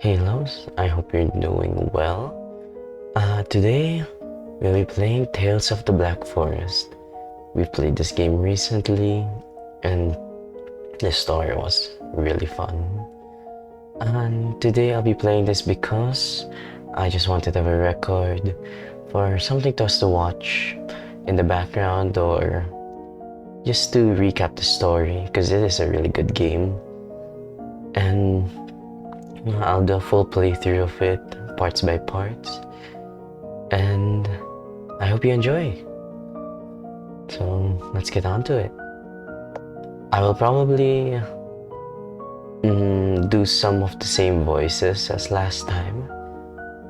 Halos, I hope you're doing well. Today, we'll be playing Tales of the Black Forest. We played this game recently, and the story was really fun. And today I'll be playing this because I just wanted to have a record for something to us to watch in the background or just to recap the story because it is a really good game. And I'll do a full playthrough of it, parts by parts. And I hope you enjoy. So let's get on to it. I will probably do some of the same voices as last time.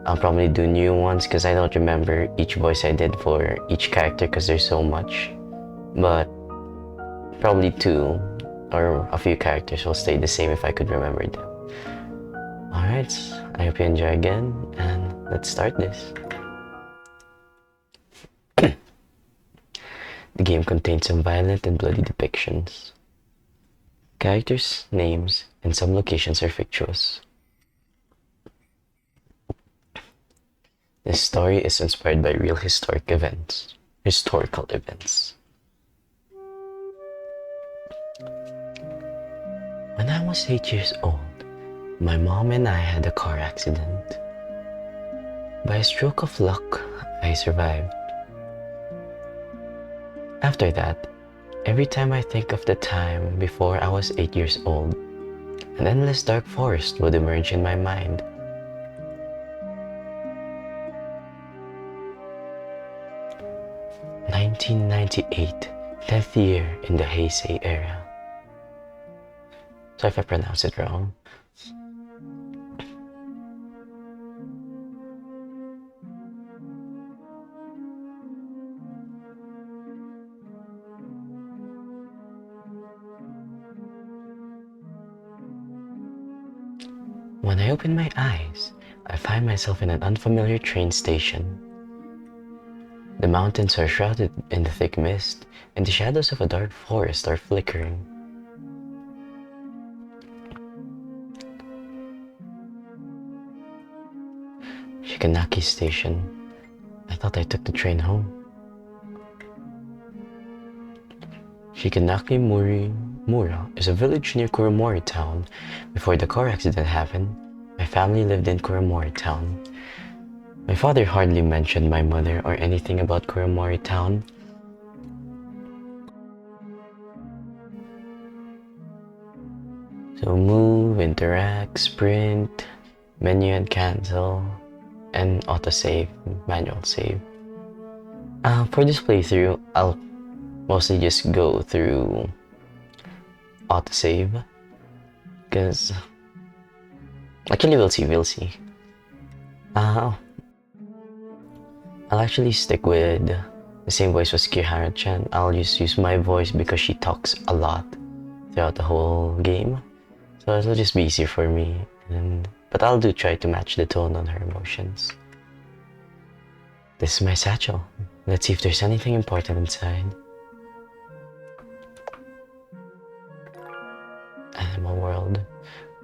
I'll probably do new ones because I don't remember each voice I did for each character because there's so much. But probably two or a few characters will stay the same if I could remember them. Alright, I hope you enjoy again, and let's start this. The game contains some violent and bloody depictions. Characters, names, and some locations are fictitious. This story is inspired by real historical events. When I was 8 years old, my mom and I had a car accident. By a stroke of luck, I survived. After that, every time I think of the time before I was 8 years old, an endless dark forest would emerge in my mind. "1998, 10th year in the Heisei era." So if I pronounce it wrong. When I open my eyes, I find myself in an unfamiliar train station. The mountains are shrouded in the thick mist, and the shadows of a dark forest are flickering. Shikanaki Station. I thought I took the train home. Shikanaki Mura is a village near Kuromori Town. Before the car accident happened, my family lived in Kuromori Town. My father hardly mentioned my mother or anything about Kuromori Town. So move, interact, sprint, menu and cancel, and autosave, manual save. For this playthrough, I'll mostly just go through autosave because actually we'll see. I'll actually stick with the same voice as Kihara-chan. I'll just use my voice because she talks a lot throughout the whole game, so it'll just be easier for me. But I'll try to match the tone on her emotions. This is my satchel. Let's see if there's anything important inside. Animal World.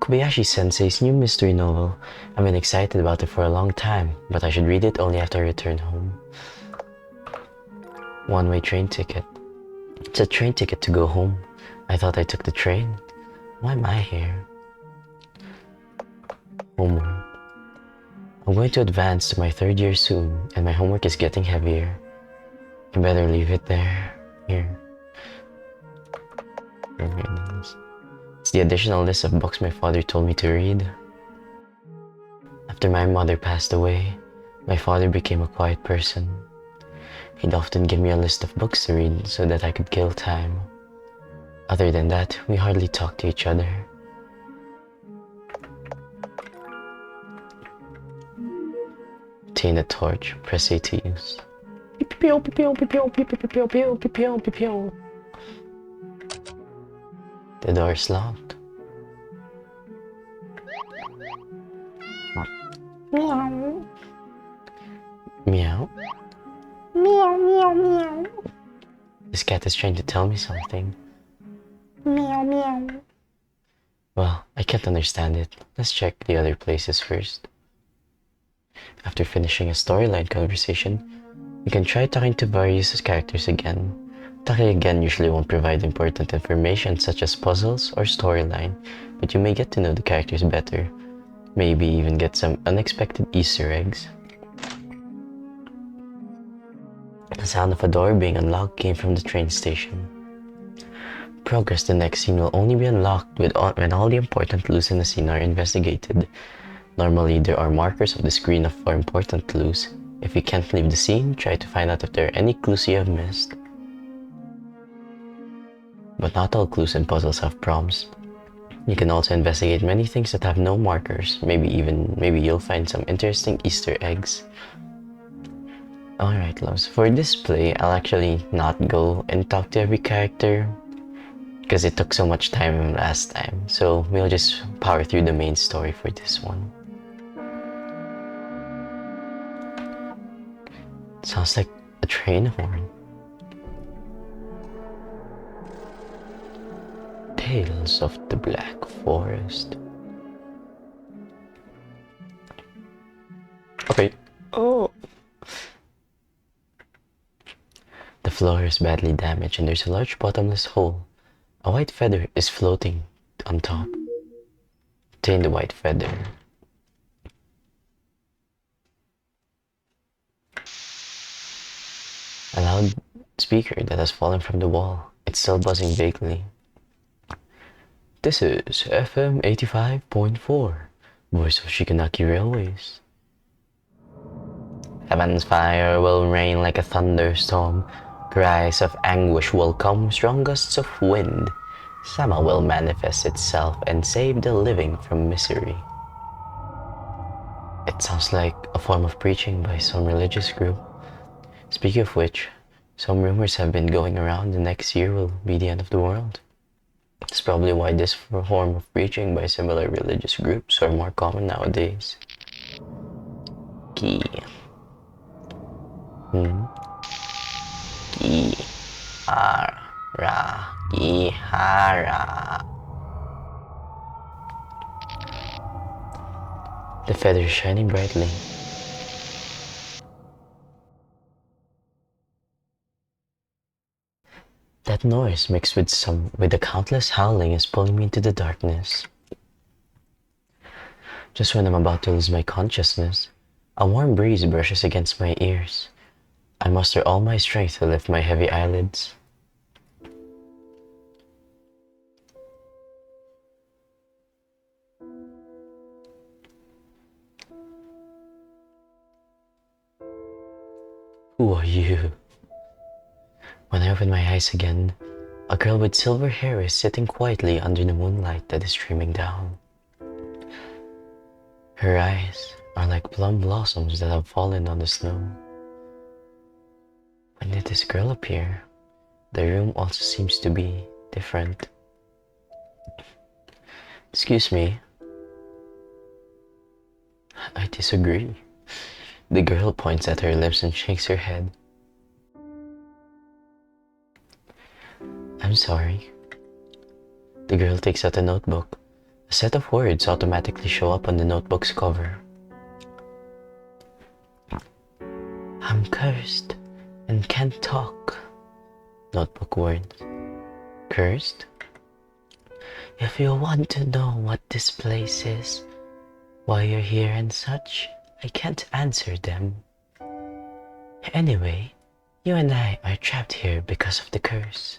Kobayashi Sensei's new mystery novel. I've been excited about it for a long time, but I should read it only after I return home. One-way train ticket. It's a train ticket to go home. I thought I took the train. Why am I here? Homework. I'm going to advance to my 3rd year soon, and my homework is getting heavier. I better leave it there. Here. It's the additional list of books my father told me to read. After my mother passed away, my father became a quiet person. He'd often give me a list of books to read so that I could kill time. Other than that, we hardly talked to each other. Obtain a torch, press A to use. The door's locked. Meow. Meow. Meow, meow, meow. This cat is trying to tell me something. Meow, meow. Well, I can't understand it. Let's check the other places first. After finishing a storyline conversation, you can try talking to various characters again. Talking again usually won't provide important information such as puzzles or storyline, but you may get to know the characters better. Maybe even get some unexpected Easter eggs. The sound of a door being unlocked came from the train station. Progress the next scene will only be unlocked when all the important clues in the scene are investigated. Normally, there are markers on the screen for important clues. If you can't leave the scene, try to find out if there are any clues you have missed. But not all clues and puzzles have prompts. You can also investigate many things that have no markers. Maybe you'll find some interesting Easter eggs. Alright loves, for this play, I'll actually not go and talk to every character because it took so much time last time. So we'll just power through the main story for this one. Sounds like a train horn. Tales of the Black Forest. Okay. Oh. The floor is badly damaged and there's a large bottomless hole. A white feather is floating on top. Obtain the white feather. A loud speaker that has fallen from the wall. It's still buzzing vaguely. This is FM 85.4, voice of Shikanaki Railways. Heaven's fire will rain like a thunderstorm. Cries of anguish will come, strong gusts of wind. Sama will manifest itself and save the living from misery. It sounds like a form of preaching by some religious group. Speaking of which, some rumors have been going around the next year will be the end of the world. That's probably why this form of preaching by similar religious groups are more common nowadays. Ki. Ki. Ara. Ihara. The feather is shining brightly. That noise mixed with the countless howling is pulling me into the darkness. Just when I'm about to lose my consciousness, a warm breeze brushes against my ears. I muster all my strength to lift my heavy eyelids. Who are you? When I open my eyes again, a girl with silver hair is sitting quietly under the moonlight that is streaming down. Her eyes are like plum blossoms that have fallen on the snow. When did this girl appear? The room also seems to be different. Excuse me. I disagree. The girl points at her lips and shakes her head. I'm sorry. The girl takes out a notebook. A set of words automatically show up on the notebook's cover. I'm cursed and can't talk. Notebook words. Cursed? If you want to know what this place is, why you're here and such, I can't answer them. Anyway, you and I are trapped here because of the curse.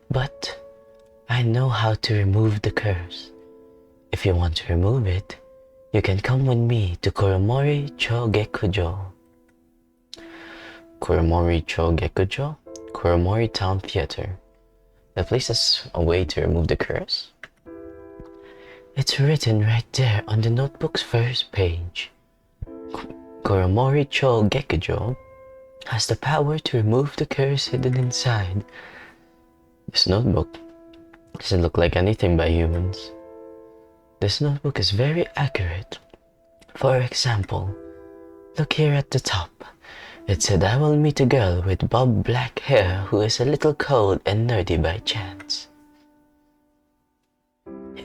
But I know how to remove the curse. If you want to remove it, you can come with me to Koromori Chogekujo. Koromori Chogekujo? Koromori Town Theater. The place has a way to remove the curse? It's written right there on the notebook's first page. Koromori Chogekujo has the power to remove the curse hidden inside. This notebook doesn't look like anything by humans. This notebook is very accurate. For example, look here at the top. It said I will meet a girl with bob black hair who is a little cold and nerdy by chance.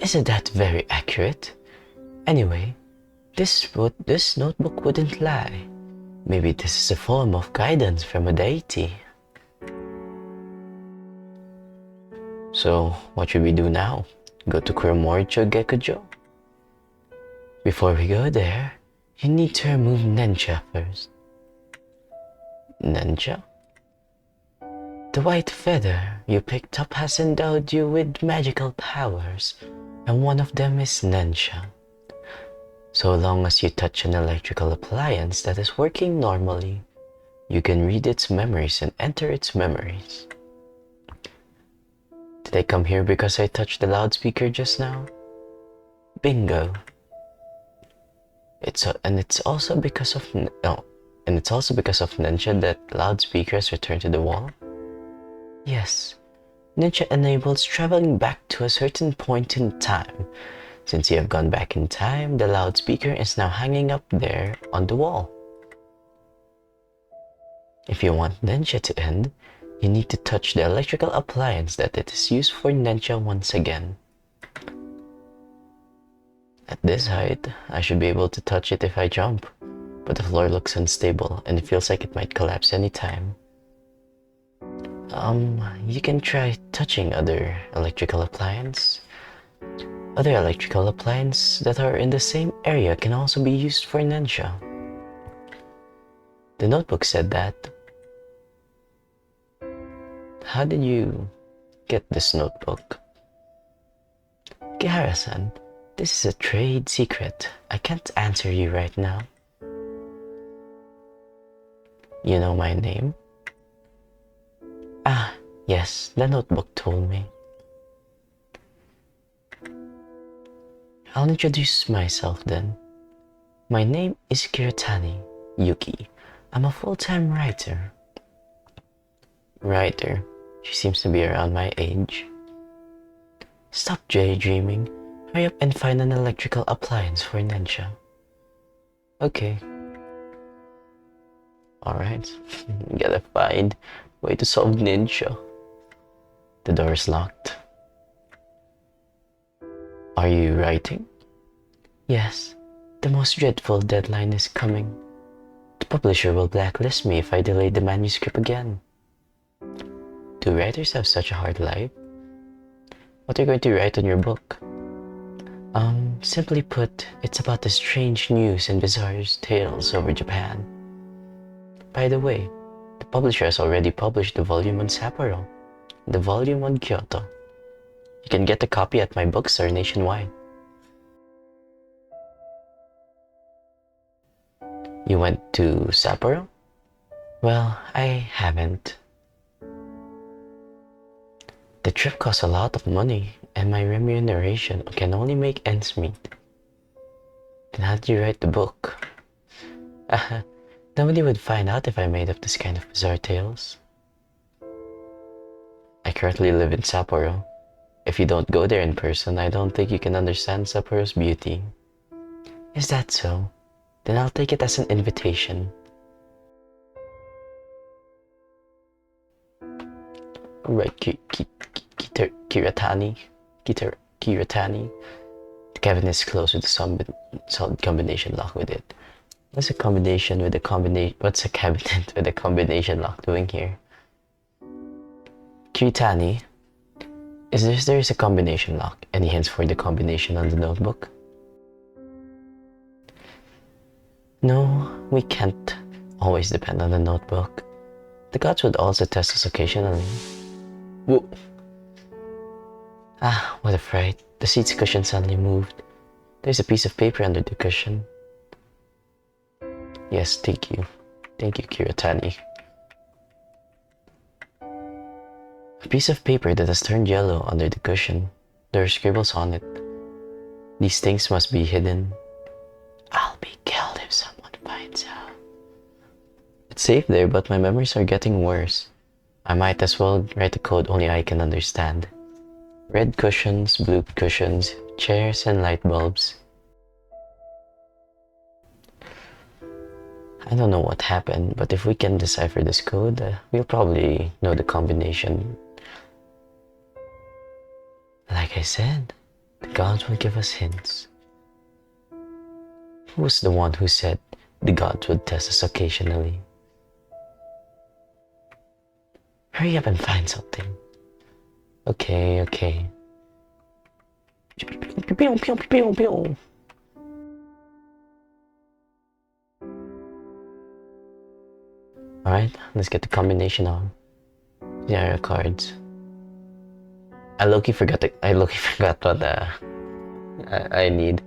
Isn't that very accurate? Anyway, this notebook wouldn't lie. Maybe this is a form of guidance from a deity. So, what should we do now? Go to Kuromoricho Gekujo? Before we go there, you need to remove Nensha first. Nensha? The white feather you picked up has endowed you with magical powers, and one of them is Nensha. So long as you touch an electrical appliance that is working normally, you can read its memories and enter its memories. Did I come here because I touched the loudspeaker just now? Bingo. It's also because of Nensha that loudspeakers return to the wall. Yes, Nensha enables traveling back to a certain point in time. Since you have gone back in time, the loudspeaker is now hanging up there on the wall. If you want Nensha to end, you need to touch the electrical appliance that it is used for Nensha once again. At this height, I should be able to touch it if I jump, but the floor looks unstable and it feels like it might collapse anytime. You can try touching other electrical appliances. Other electrical appliances that are in the same area can also be used for Nensha. The notebook said that. How did you get this notebook? Kihara-san, this is a trade secret. I can't answer you right now. You know my name? Ah, yes, the notebook told me. I'll introduce myself then. My name is Kiratani Yuki. I'm a full-time writer. Writer? She seems to be around my age. Stop daydreaming. Hurry up and find an electrical appliance for Nensha. Okay. Alright. Gotta find a way to solve Nensha. The door is locked. Are you writing? Yes. The most dreadful deadline is coming. The publisher will blacklist me if I delay the manuscript again. Do writers have such a hard life? What are you going to write on your book? Simply put, it's about the strange news and bizarre tales over Japan. By the way, the publisher has already published the volume on Sapporo, the volume on Kyoto. You can get a copy at my bookstore nationwide. You went to Sapporo? Well, I haven't. The trip costs a lot of money, and my remuneration can only make ends meet. Then how did you write the book? Nobody would find out if I made up this kind of bizarre tales. I currently live in Sapporo. If you don't go there in person, I don't think you can understand Sapporo's beauty. Is that so? Then I'll take it as an invitation. Right, Kiratani. The cabinet is closed with a solid combination lock with it. What's a cabinet with a combination lock doing here? Kiratani, there is a combination lock. Any hints for the combination on the notebook? No, we can't always depend on the notebook. The gods would also test us occasionally. Whoa. Ah, what a fright. The seat's cushion suddenly moved. There's a piece of paper under the cushion. Yes, thank you. Thank you, Kiratani. A piece of paper that has turned yellow under the cushion. There are scribbles on it. These things must be hidden. I'll be killed if someone finds out. It's safe there, but my memories are getting worse. I might as well write a code only I can understand. Red cushions, blue cushions, chairs, and light bulbs. I don't know what happened, but if we can decipher this code, we'll probably know the combination. Like I said, The gods will give us hints. Who was the one who said the gods would test us occasionally? Hurry up and find something. Okay. Alright, let's get the combination on. Here are the cards. I low-key forgot what I need.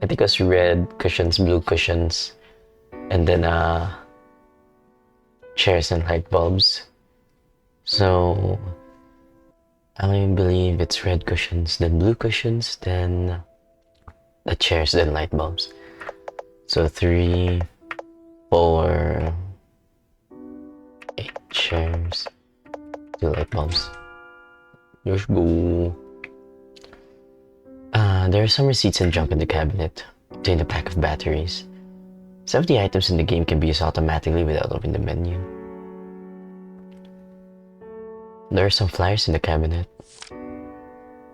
I think it was red cushions, blue cushions, and then chairs and light bulbs. So I believe it's red cushions, then blue cushions, then the chairs, then light bulbs. So 3, 4, 8 chairs, 2 light bulbs. Let's go. There are some receipts and junk in the cabinet. Obtain a pack of batteries. Some of the items in the game can be used automatically without opening the menu. There are some flyers in the cabinet.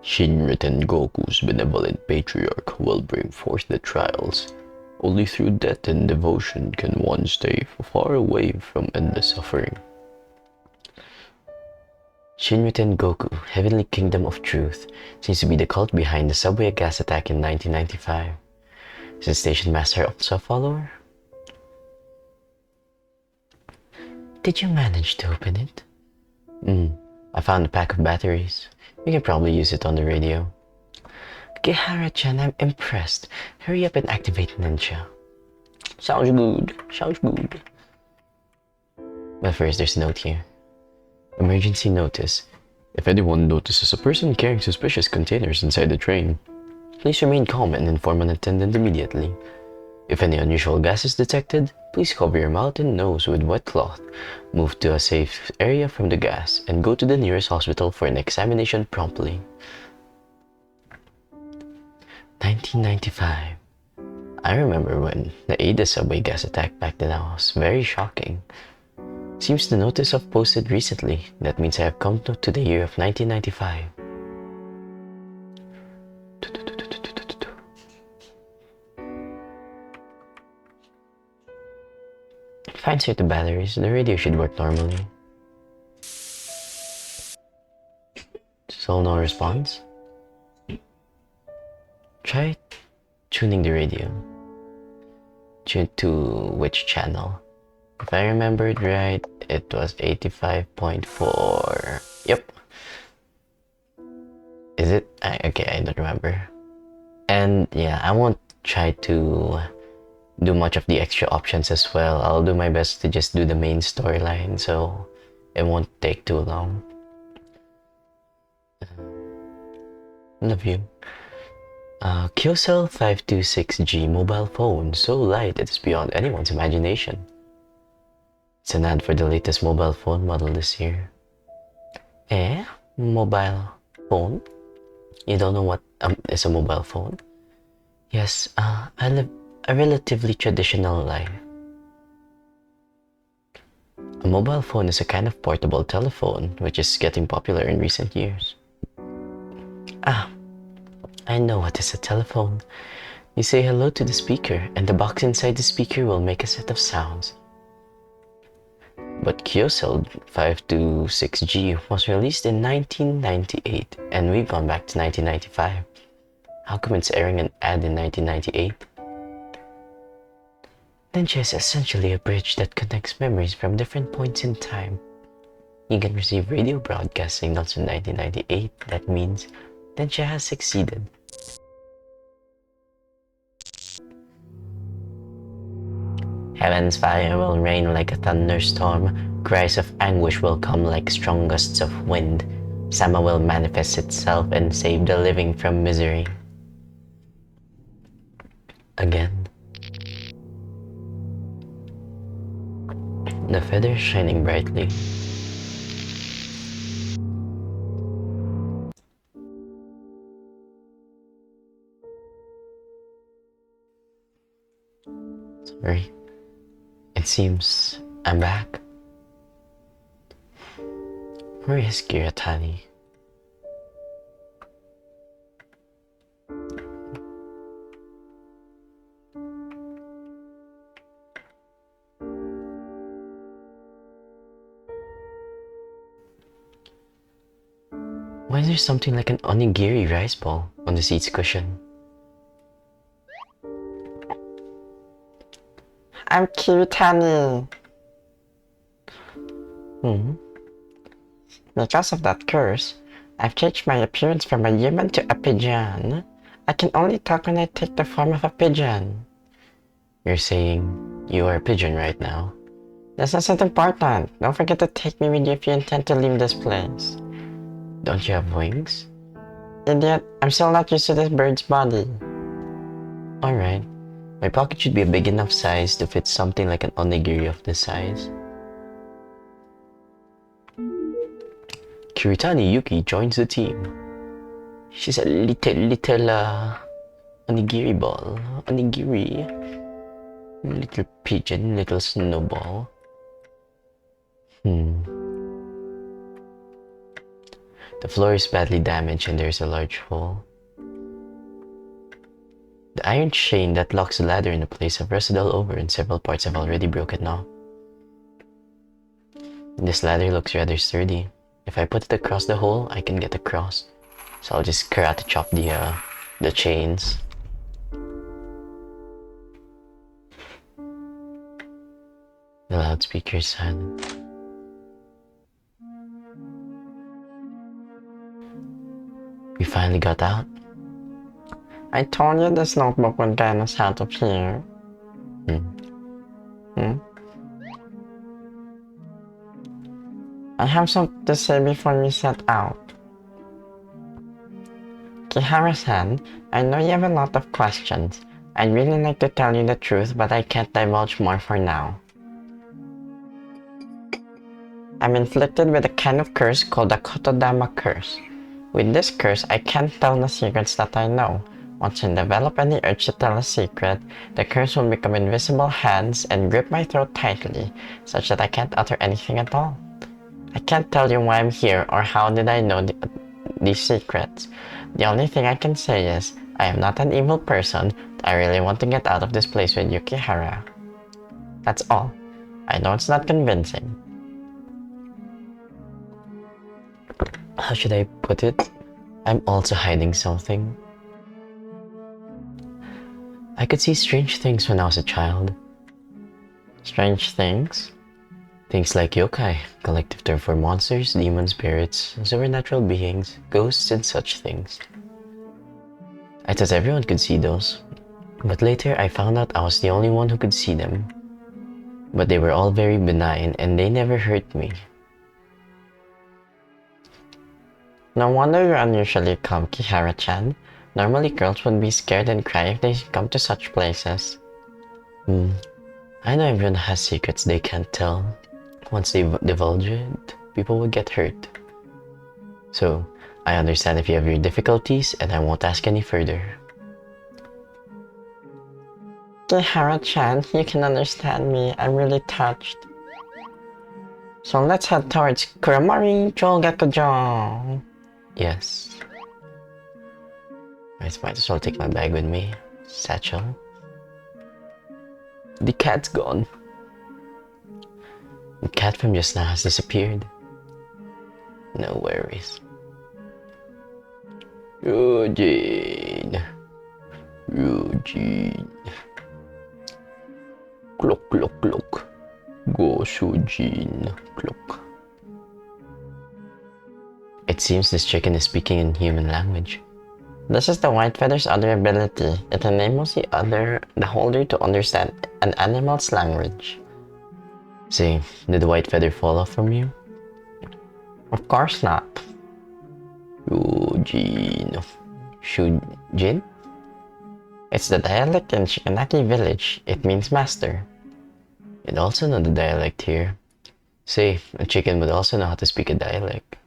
Shinra Goku's benevolent patriarch will bring forth the trials. Only through death and devotion can one stay far away from endless suffering. Shinra Goku, Heavenly Kingdom of Truth, seems to be the cult behind the subway gas attack in 1995. Is the station master also a follower? Did you manage to open it? I found a pack of batteries. You can probably use it on the radio. Gihara-chan, I'm impressed. Hurry up and activate Ninja. Sounds good. But first, there's a note here. Emergency notice. If anyone notices a person carrying suspicious containers inside the train, please remain calm and inform an attendant immediately. If any unusual gas is detected, please cover your mouth and nose with wet cloth, move to a safe area from the gas, and go to the nearest hospital for an examination promptly. 1995. I remember when the Ada subway gas attack back then was very shocking. Seems the notice I've posted recently. That means I have come to the year of 1995. If I insert the batteries, the radio should work normally. So no response? Try tuning the radio. Tune to which channel? If I remembered right, it was 85.4. Yep. Is it? Okay, I don't remember. And yeah, I won't try to do much of the extra options as well. I'll do my best to just do the main storyline, so it won't take too long. Love you. QCell 526G mobile phone, so light it is beyond anyone's imagination. It's an ad for the latest mobile phone model this year. Mobile phone? You don't know what is a mobile phone? Yes, I live a relatively traditional life. A mobile phone is a kind of portable telephone which is getting popular in recent years. I know what is a telephone. You say hello to the speaker, and the box inside the speaker will make a set of sounds. But QCell 526G was released in 1998, and we've gone back to 1995. How come it's airing an ad in 1998? Ninja is essentially a bridge that connects memories from different points in time. You can receive radio broadcast signals in 1998. That means Ninja has succeeded. Heaven's fire will rain like a thunderstorm. Cries of anguish will come like strong gusts of wind. Sama will manifest itself and save the living from misery. Again. The feathers shining brightly. Sorry. It seems I'm back. Where is Kiratani? Why is there something like an onigiri rice ball on the seat's cushion? I'm cute, honey. Because of that curse, I've changed my appearance from a human to a pigeon. I can only talk when I take the form of a pigeon. You're saying you are a pigeon right now. This isn't important. Don't forget to take me with you if you intend to leave this place. Don't you have wings? Idiot, I'm still not used to this bird's body. Alright. My pocket should be a big enough size to fit something like an onigiri of this size. Kiritani Yuki joins the team. She's a little onigiri ball. Onigiri. Little pigeon, little snowball. The floor is badly damaged and there's a large hole. The iron chain that locks the ladder into place have rusted all over and several parts have already broken off. This ladder looks rather sturdy. If I put it across the hole, I can get across. So I'll just karate chop the chains. The loudspeaker is silent. We finally got out. I told you this notebook would get us out of here. I have something to say before we set out. Kihara-san, I know you have a lot of questions. I'd really like to tell you the truth, but I can't divulge more for now. I'm inflicted with a kind of curse called the Kotodama curse. With this curse, I can't tell the secrets that I know. Once I develop any urge to tell a secret, the curse will become invisible hands and grip my throat tightly, such that I can't utter anything at all. I can't tell you why I'm here or how did I know these secrets. The only thing I can say is, I am not an evil person. I really want to get out of this place with Yukihara. That's all. I know it's not convincing. How should I put it? I'm also hiding something. I could see strange things when I was a child. Strange things? Things like yokai, collective term for monsters, demons, spirits, supernatural beings, ghosts, and such things. I thought everyone could see those, but later I found out I was the only one who could see them. But they were all very benign and they never hurt me. No wonder you're unusually calm, Kihara-chan. Normally girls would be scared and cry if they come to such places. I know everyone has secrets they can't tell. Once they divulge it, people will get hurt. So, I understand if you have your difficulties and I won't ask any further. Kihara-chan, you can understand me. I'm really touched. So let's head towards Kuramori Chogakujo. Yes. I might as well take my bag with me. Satchel. The cat's gone. The cat from just now has disappeared. No worries. Eugene. Eugene. Clock, clock, clock. Go, Eugene. Clock. It seems this chicken is speaking in human language. This is the white feather's other ability. It enables the holder to understand an animal's language. Say, did the white feather fall off from you? Of course not. Eugene. Shujin? It's the dialect in Shikanaki village. It means master. You'd also know the dialect here. Say, a chicken would also know how to speak a dialect.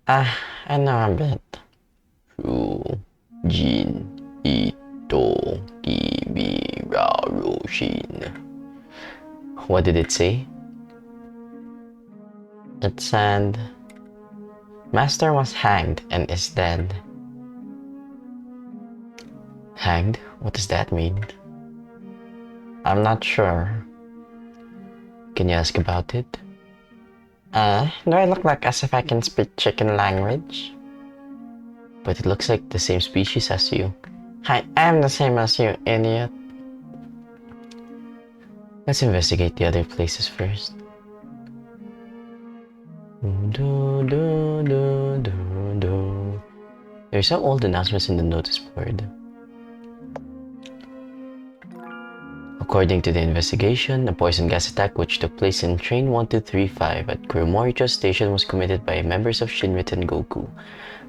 I know a bit. Jin Ito Kibiraroshin. What did it say? It said, Master was hanged and is dead. Hanged? What does that mean? I'm not sure. Can you ask about it? Do I look like as if I can speak chicken language? But it looks like the same species as you. I am the same as you, idiot. Let's investigate the other places first. Do, do, do, do, do. There's some old announcements in the notice board. According to the investigation, a poison gas attack which took place in Train 1235 at Kuromoricho Station was committed by members of Shinra Tengoku.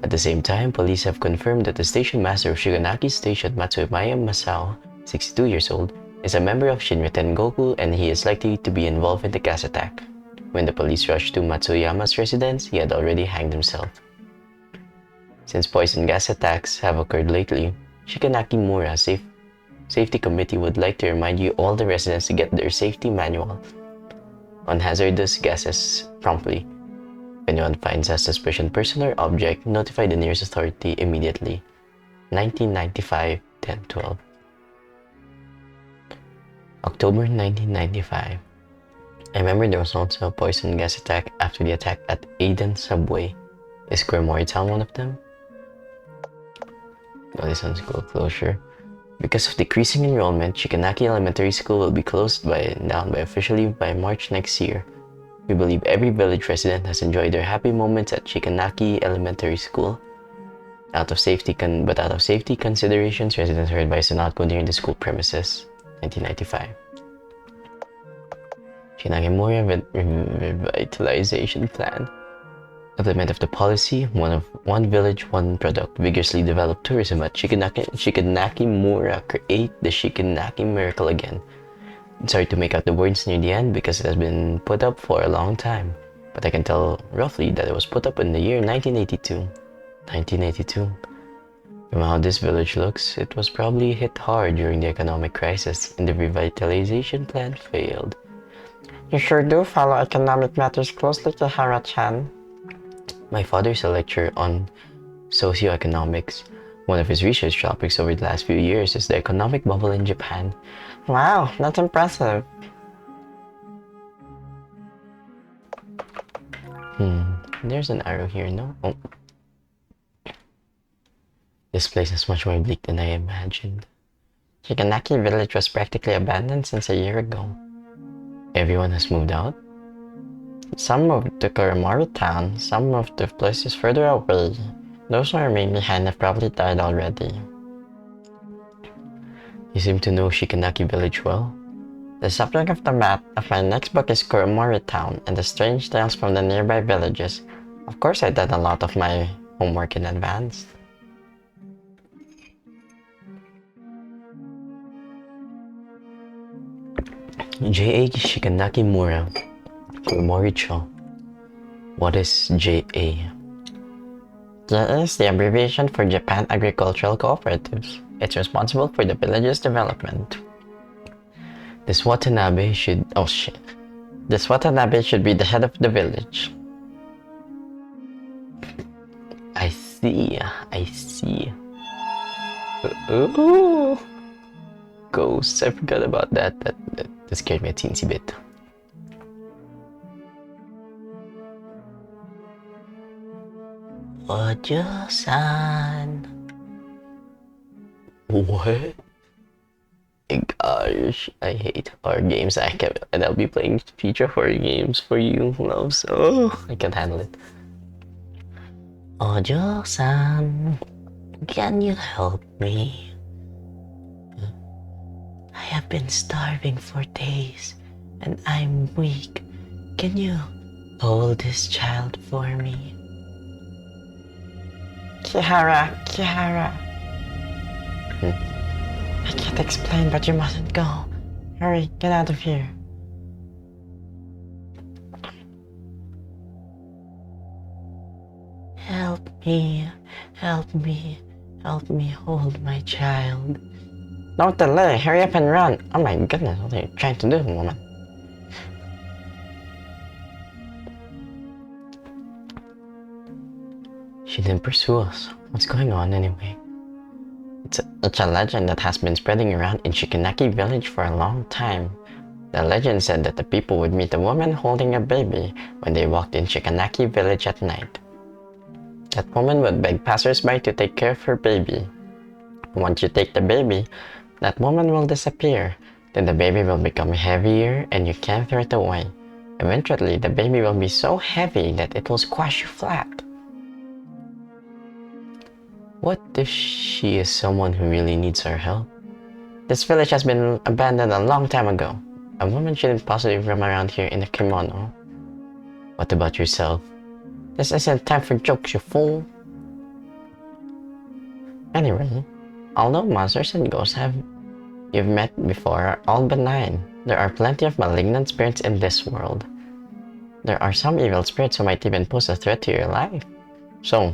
At the same time, police have confirmed that the station master of Shiganaki Station, Matsuyamaya Masao, 62 years old, is a member of Shinra Tengoku and he is likely to be involved in the gas attack. When the police rushed to Matsuyama's residence, he had already hanged himself. Since poison gas attacks have occurred lately, Shiganaki Mura Safety Committee would like to remind you all the residents to get their safety manual on hazardous gases promptly. If anyone finds a suspicious person or object, notify the nearest authority immediately. 1995, 10/12. October 1995. I remember there was also a poison gas attack after the attack at Aiden Subway. Is Kuromori Town one of them? Notice on school closure. Because of decreasing enrollment, Shikanaki Elementary School will be closed down officially by March next year. We believe every village resident has enjoyed their happy moments at Shikanaki Elementary School. Out of safety considerations, residents are advised to not go near the school premises. 1995. Shikanaki Revitalization Plan. Implement of the policy, one village, one product, vigorously develop tourism at Shikanaki Mura, create the Shikanaki miracle again. Sorry to make out the words near the end because it has been put up for a long time, but I can tell roughly that it was put up in the year 1982. 1982. From how this village looks, it was probably hit hard during the economic crisis and the revitalization plan failed. You sure do follow economic matters closely, Kihara-chan. My father's a lecturer on socioeconomics. One of his research topics over the last few years is the economic bubble in Japan. Wow, that's impressive. There's an arrow here, no? Oh. This place is much more bleak than I imagined. Shikanaki village was practically abandoned since a year ago. Everyone has moved out? Some moved to Kuromori Town, some moved to places further away. Those who remain behind have probably died already. You seem to know Shikanaki village well. The subject of the map of my next book is Kuromori Town and the strange tales from the nearby villages. Of course I did a lot of my homework in advance. J.A. Shikanaki Mura, Kuromoricho. What is J.A.? JA is the abbreviation for Japan Agricultural Cooperatives. It's responsible for the village's development. This Watanabe should... Oh shit. This Watanabe should be the head of the village. I see. Ooh. Ghosts, I forgot about that. That scared me a teensy bit. Ojo-san. What? Gosh, I hate horror games. And I'll be playing future horror games for you, loves. Oh, I can't handle it. Ojo-san, can you help me? I have been starving for days, and I'm weak. Can you hold this child for me? Kihara. I can't explain, but you mustn't go. Hurry, get out of here. Help me hold my child. Don't delay, hurry up and run. Oh my goodness, what are you trying to do, woman? She didn't pursue us. What's going on anyway? It's a legend that has been spreading around in Shikanaki village for a long time. The legend said that the people would meet a woman holding a baby when they walked in Shikanaki village at night. That woman would beg passersby to take care of her baby. Once you take the baby, that woman will disappear. Then the baby will become heavier and you can't throw it away. Eventually, the baby will be so heavy that it will squash you flat. What if she is someone who really needs our help? This village has been abandoned a long time ago. A woman shouldn't possibly roam around here in a kimono. What about yourself? This isn't time for jokes, you fool. Anyway, although monsters and ghosts you've met before are all benign, there are plenty of malignant spirits in this world. There are some evil spirits who might even pose a threat to your life. So,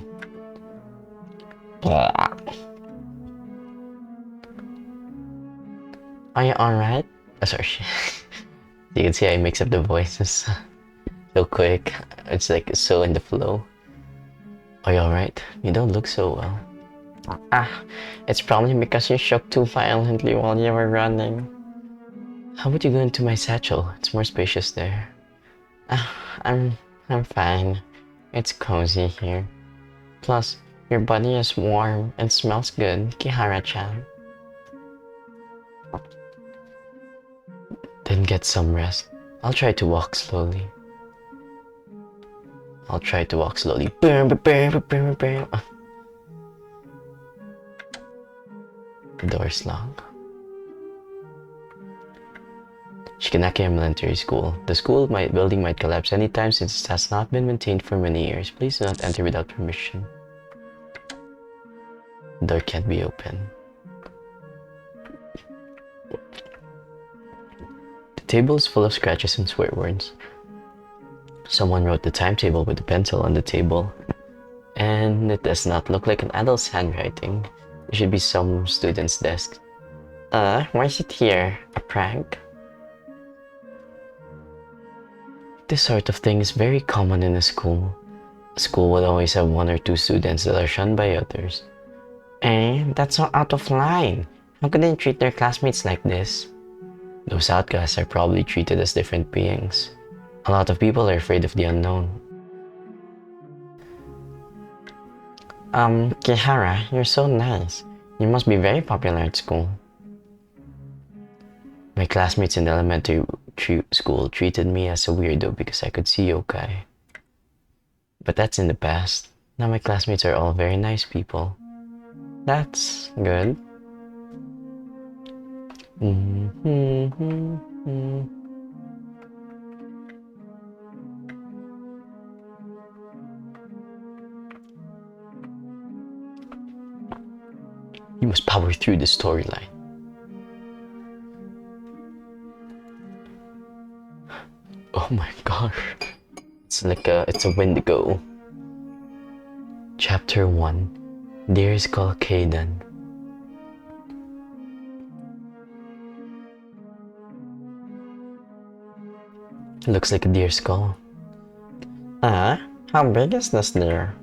are you alright? Oh, sorry. You can see I mix up the voices so quick. It's like so in the flow. Are you alright? You don't look so well. It's probably because you shook too violently while you were running. How would you go into my satchel? It's more spacious there. I'm fine. It's cozy here. Plus, your body is warm and smells good, Kihara-chan. Then get some rest. I'll try to walk slowly. The door's locked. Shikanaki Elementary School. The building might collapse anytime since it has not been maintained for many years. Please do not enter without permission. The door can't be opened. The table is full of scratches and swear words. Someone wrote the timetable with a pencil on the table, and it does not look like an adult's handwriting. It should be some student's desk. Why is it here? A prank? This sort of thing is very common in a school. A school would always have one or two students that are shunned by others. That's so out of line. How could they treat their classmates like this? Those outcasts are probably treated as different beings. A lot of people are afraid of the unknown. Kihara, you're so nice. You must be very popular at school. My classmates in elementary school treated me as a weirdo because I could see yokai. But that's in the past. Now my classmates are all very nice people. That's good. You must power through the storyline. Oh my gosh. It's a Wendigo. Chapter 1. Deer Skull Kaidan. Looks like a deer skull. How big is this deer?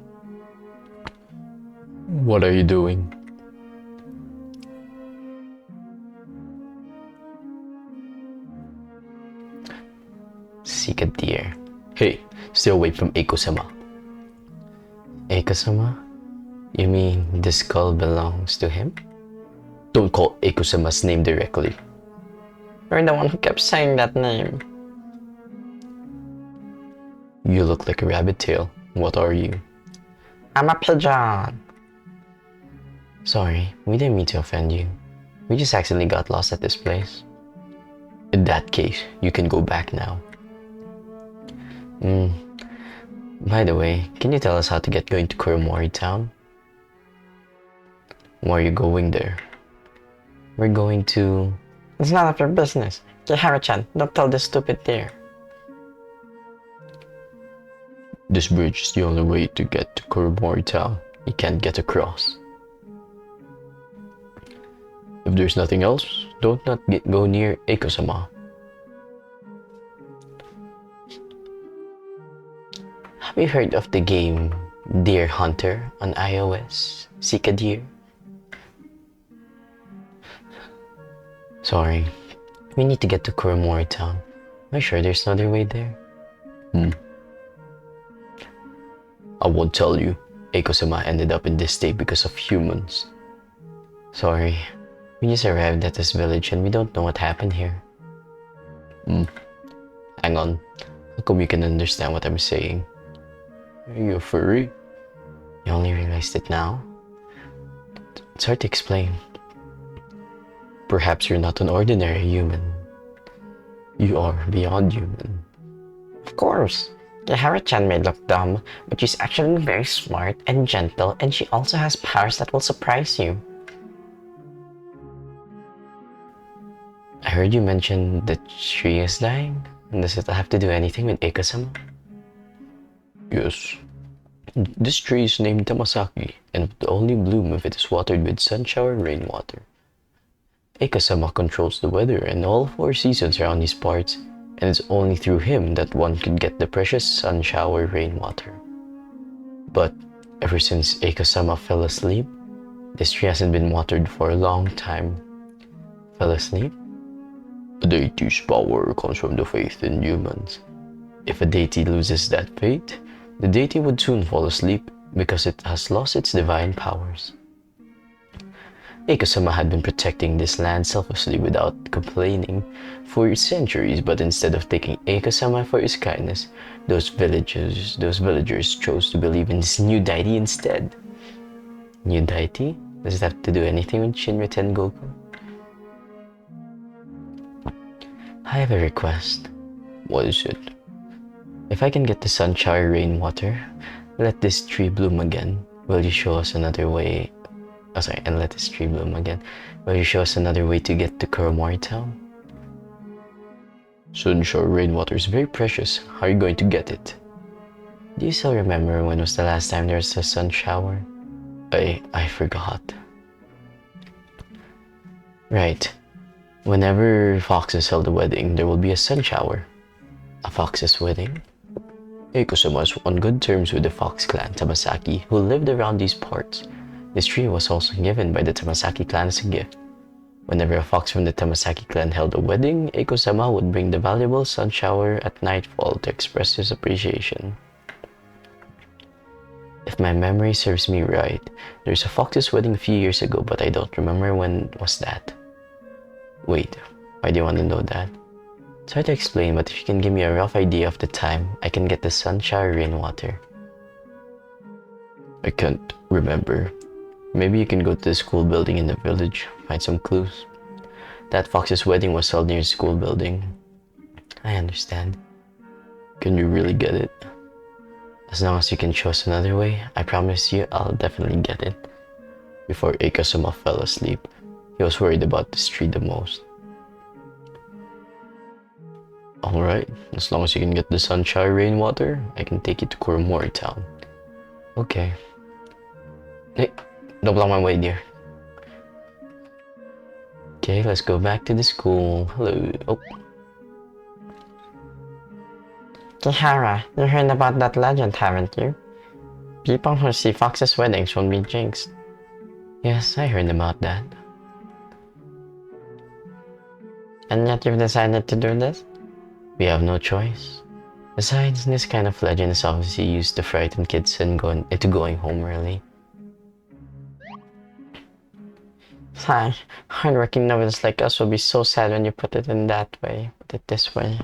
What are you doing? Seek a deer. Hey, stay away from Eiko-sama. Eiko-sama? You mean this skull belongs to him? Don't call Eiko-sama's name directly. You're the one who kept saying that name. You look like a rabbit tail. What are you? I'm a pigeon. Sorry, we didn't mean to offend you. We just accidentally got lost at this place. In that case, you can go back now. By the way, can you tell us how to get going to Kuromori Town? Why are you going there? We're going to... It's none of your business. Kihara-chan, don't tell this stupid deer. This bridge is the only way to get to Kuromori Town. You can't get across. If there's nothing else, don't go near Eiko-sama. Have you heard of the game Deer Hunter on iOS? Seek a deer? Sorry, We need to get to Kuromori Town. Am I sure there's another way there? I won't tell you. Eiko-sama ended up in this state because of humans. Sorry. We just arrived at this village and we don't know what happened here. Hang on. How come you can understand what I'm saying? Are you a furry? You only realized it now? It's hard to explain. Perhaps you're not an ordinary human. You are beyond human. Of course. Kihara-chan may look dumb, but she's actually very smart and gentle, and she also has powers that will surprise you. I heard you mention the tree is dying. Does it have to do anything with Eiko-sama? Yes. This tree is named Tamasaki and would only bloom if it is watered with sun shower rainwater. Eiko-sama controls the weather and all 4 seasons around these parts, and it's only through him that one could get the precious sun shower rainwater. But ever since Eiko-sama fell asleep, this tree hasn't been watered for a long time. Fell asleep? A deity's power comes from the faith in humans. If a deity loses that faith, the deity would soon fall asleep because it has lost its divine powers. Eiko-sama had been protecting this land selflessly without complaining for centuries, but instead of taking Eiko-sama for his kindness, those villagers chose to believe in this new deity instead. New deity? Does it have to do anything with Shinra Tengoku? I have a request. What is it? If I can get the sun shower rainwater, let this tree bloom again. Will you show us another way? And let this tree bloom again. Will you show us another way to get to Kuromori Town? Sun shower rainwater is very precious. How are you going to get it? Do you still remember when was the last time there was a sun shower? I forgot. Right. Whenever foxes held a wedding, there will be a sun shower. A fox's wedding? Eiko-sama is on good terms with the fox clan Tamasaki who lived around these parts. This tree was also given by the Tamasaki clan as a gift. Whenever a fox from the Tamasaki clan held a wedding, Eiko-sama would bring the valuable sun shower at nightfall to express his appreciation. If my memory serves me right, there's a fox's wedding a few years ago, but I don't remember when was that. Wait, why do you want to know that? It's hard to explain, but if you can give me a rough idea of the time, I can get the sun shower rainwater. I can't remember. Maybe you can go to the school building in the village, find some clues. That fox's wedding was held near the school building. I understand. Can you really get it? As long as you can show us another way, I promise you I'll definitely get it. Before Eiko-sama fell asleep, he was worried about this tree the most. Alright, as long as you can get the sun shower rainwater, I can take you to Kuromori Town. Okay. Hey, don't block my way, dear. Okay, let's go back to the school. Hello. Oh. Kihara, you heard about that legend, haven't you? People who see foxes' weddings will be jinxed. Yes, I heard about that. And yet you've decided to do this? We have no choice. Besides, this kind of legend is obviously used to frighten kids into going home early. Sigh, hardworking novices like us will be so sad when you put it in that way. Put it this way.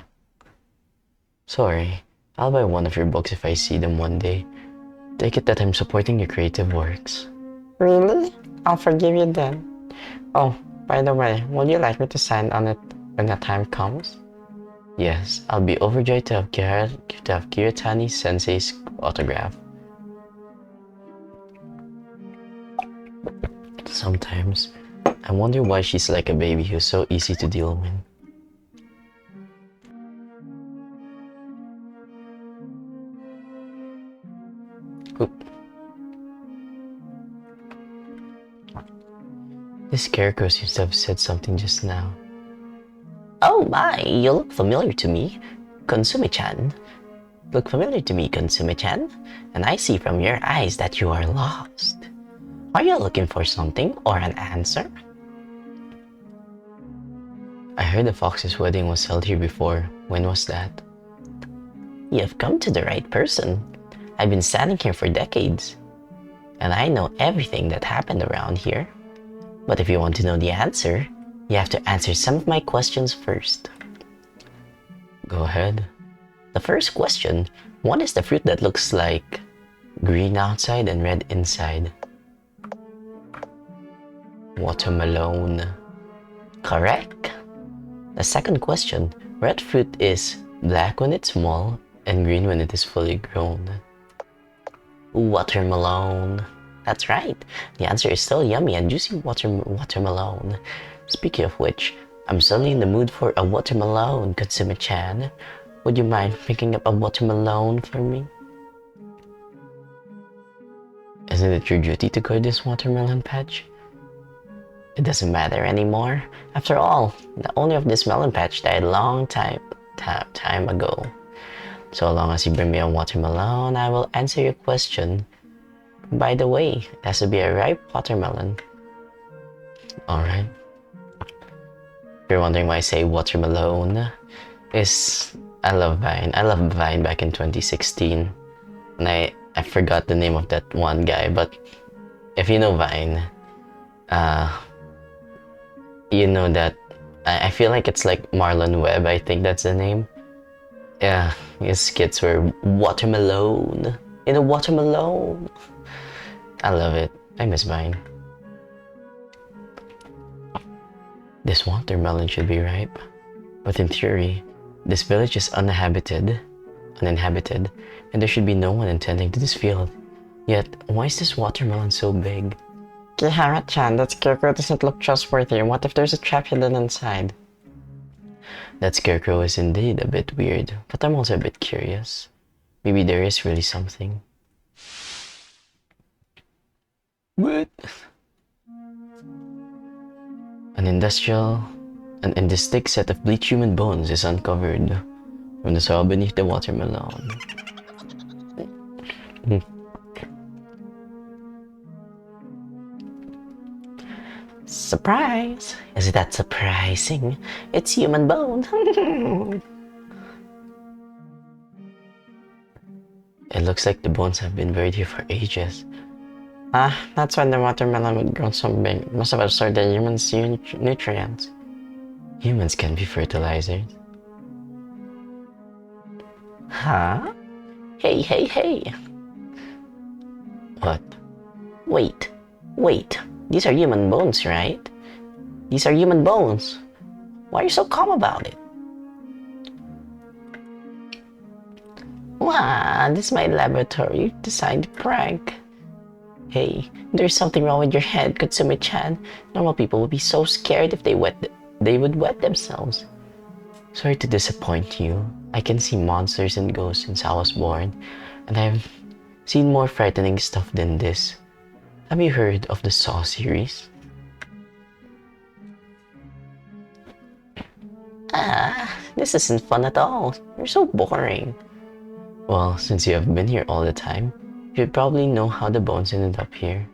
Sorry, I'll buy one of your books if I see them one day. Take it that I'm supporting your creative works. Really? I'll forgive you then. Oh, by the way, would you like me to sign on it when the time comes? Yes, I'll be overjoyed to have Kiritani Sensei's autograph. Sometimes, I wonder why she's like a baby who's so easy to deal with. Oop. This scarecrow seems to have said something just now. Oh my, you look familiar to me, Konsume-chan. Look familiar to me, Konsume-chan, and I see from your eyes that you are lost. Are you looking for something or an answer? I heard the fox's wedding was held here before. When was that? You have come to the right person. I've been standing here for decades, and I know everything that happened around here. But if you want to know the answer, you have to answer some of my questions first. Go ahead. The first question, what is the fruit that looks like Green outside and red inside. Watermelon. correct? The second question, red fruit is Black when it's small and green when it is fully grown. watermelon. That's right. The answer is still yummy and juicy watermelon. Speaking of which, I'm suddenly in the mood for a watermelon, Katsumi-chan. Would you mind picking up a watermelon for me? Isn't it your duty to guard this watermelon patch? It doesn't matter anymore. After all, the owner of this melon patch died a long time ago. So long as you bring me a watermelon, I will answer your question. By the way, it has to be a ripe watermelon. Alright. If you're wondering why I say watermelon, I love Vine. I loved Vine back in 2016. And I forgot the name of that one guy, but if you know Vine, you know that I feel like it's like Marlon Webb, I think that's the name. Yeah, his skits were watermelon. In a watermelon. I love it. I miss Vine. This watermelon should be ripe, but in theory, this village is uninhabited, and there should be no one intending to this field. Yet, why is this watermelon so big? Kihara-chan, that scarecrow doesn't look trustworthy. What if there's a trap hidden inside? That scarecrow is indeed a bit weird, but I'm also a bit curious. Maybe there is really something. What? An indistinct set of bleached human bones is uncovered from the soil beneath the watermelon. Surprise! Is that surprising? It's human bone. It looks like the bones have been buried here for ages. That's why the watermelon would grow so big. Must have absorbed the human's nutrients. Humans can be fertilizers. Huh? Hey. What? Wait. These are human bones, right? These are human bones. Why are you so calm about it? Wow, this is my laboratory designed prank. Hey, there's something wrong with your head, Katsumi-chan. Normal people would be so scared if they would wet themselves. Sorry to disappoint you. I can see monsters and ghosts since I was born, and I've seen more frightening stuff than this. Have you heard of the Saw series? This isn't fun at all. You're so boring. Well, since you have been here all the time, you should probably know how the bones ended up here.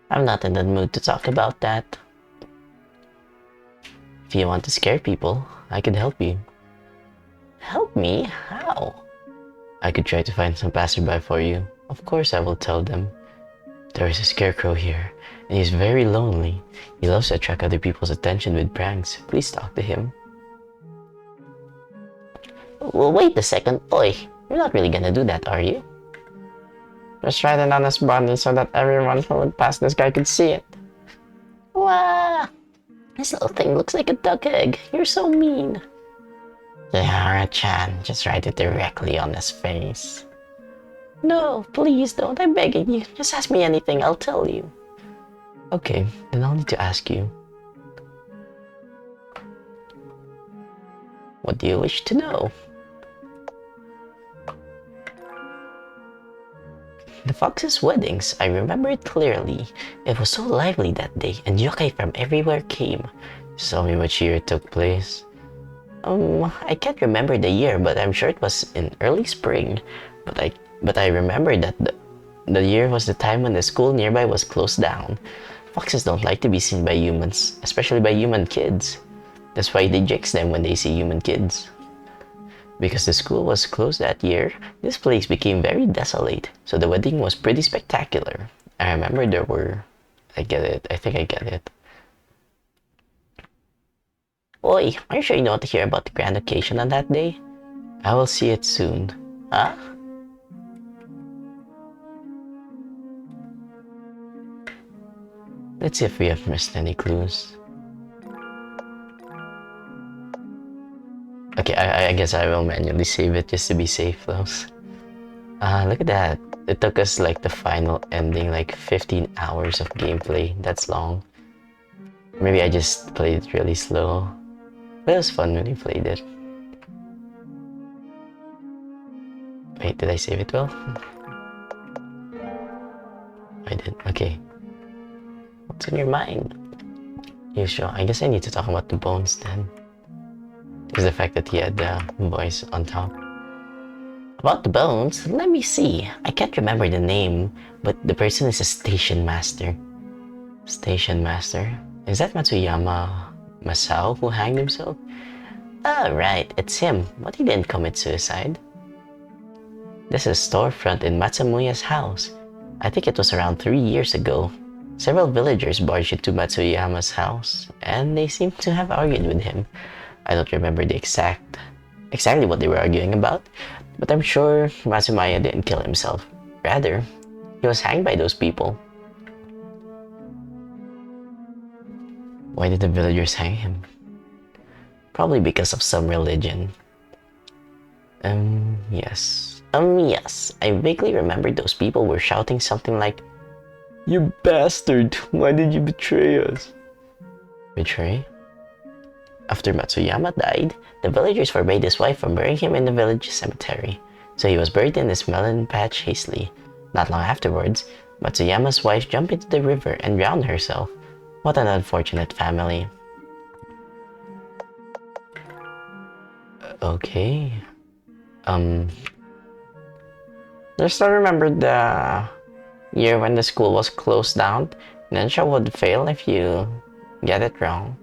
I'm not in the mood to talk about that. If you want to scare people, I could help you. Help me? How? I could try to find some passerby for you. Of course I will tell them. There is a scarecrow here, and he's very lonely. He loves to attract other people's attention with pranks. Please talk to him. Well, wait a second. Oi, you're not really gonna do that, are you? Just write it on his body so that everyone who would pass this guy could see it. Wow! This little thing looks like a duck egg. You're so mean. Kihara-chan, just write it directly on his face. No, please don't. I'm begging you. Just ask me anything, I'll tell you. Okay, then I'll need to ask you. What do you wish to know? The fox's weddings, I remember it clearly. It was so lively that day, and yokai from everywhere came. Just tell me which year it took place. I can't remember the year, but I'm sure it was in early spring. But I remember that the year was the time when the school nearby was closed down. Foxes don't like to be seen by humans, especially by human kids. That's why they jinx them when they see human kids. Because the school was closed that year, this place became very desolate, so the wedding was pretty spectacular. I remember there were... I get it. I think I get it. Oi, are you sure you don't want to hear about the grand occasion on that day? I will see it soon. Huh? Let's see if we have missed any clues. Okay, I guess I will manually save it just to be safe though. Look at that. It took us like the final ending, like 15 hours of gameplay. That's long. Maybe I just played it really slow. But it was fun when we played it. Wait, did I save it well? I did. Okay. What's in your mind? You sure? I guess I need to talk about the bones then. Is the fact that he had the voice on top. About the bones, let me see. I can't remember the name, but the person is a station master. Station master? Is that Matsuyama Masao who hanged himself? Oh, right, it's him, but he didn't commit suicide. This is a storefront in Matsumoya's house. I think it was around 3 years ago. Several villagers barged into Matsuyama's house, and they seem to have argued with him. I don't remember the exactly what they were arguing about, but I'm sure Matsumaya didn't kill himself. Rather, he was hanged by those people. Why did the villagers hang him? Probably because of some religion. Yes. Yes. I vaguely remember those people were shouting something like, "You bastard! Why did you betray us?" Betray? After Matsuyama died, the villagers forbade his wife from burying him in the village cemetery, so he was buried in his melon patch hastily. Not long afterwards, Matsuyama's wife jumped into the river and drowned herself. What an unfortunate family. Okay. I still remember the year when the school was closed down. Ninja would fail if you get it wrong.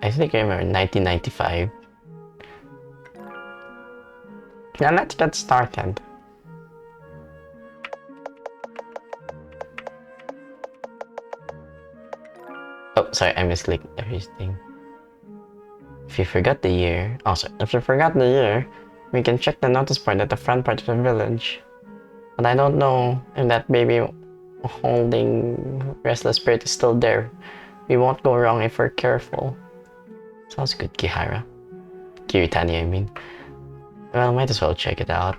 I think I remember 1995. Now let's get started. Oh, sorry, I misclicked everything. If you forgot the year... Oh, sorry. If you forgot the year, we can check the notice board at the front part of the village. But I don't know if that baby holding Restless Spirit is still there. We won't go wrong if we're careful. Sounds good, Kihara. Kiritani, I mean. Well, might as well check it out.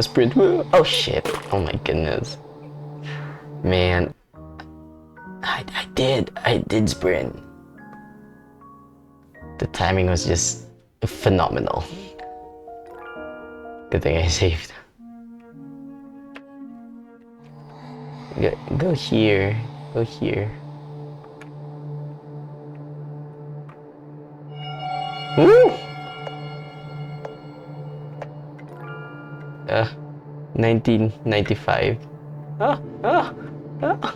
Sprint. Oh shit. Oh my goodness. Man. I did sprint. The timing was just phenomenal. Good thing I saved. Go here. Go here. Woo! 1995. Ah! Ah! Ah!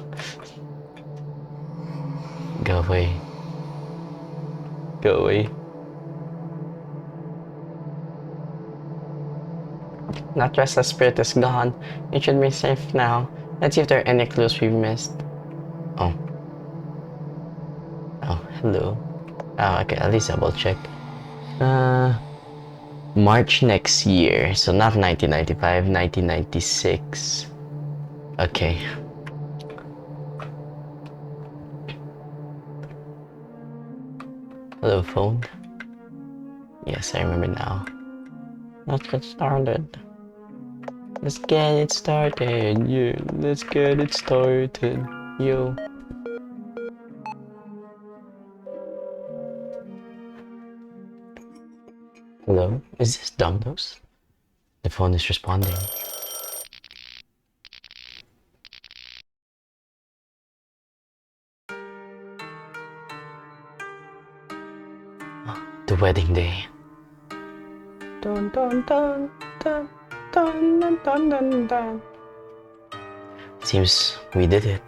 Go away. Go away. That Restless Spirit is gone. It should be safe now. Let's see if there are any clues we've missed. Oh. Oh, hello. Oh, okay, at least double check. March next year. So not 1995, 1996. Okay. Hello, phone. Yes, I remember now. Let's get started. Let's get it started, yeah. Let's get it started, yo. Hello, is this Domino's? The phone is responding. Oh, the wedding day. Dun dun dun dun dun dun dun dun dun. Seems we did it.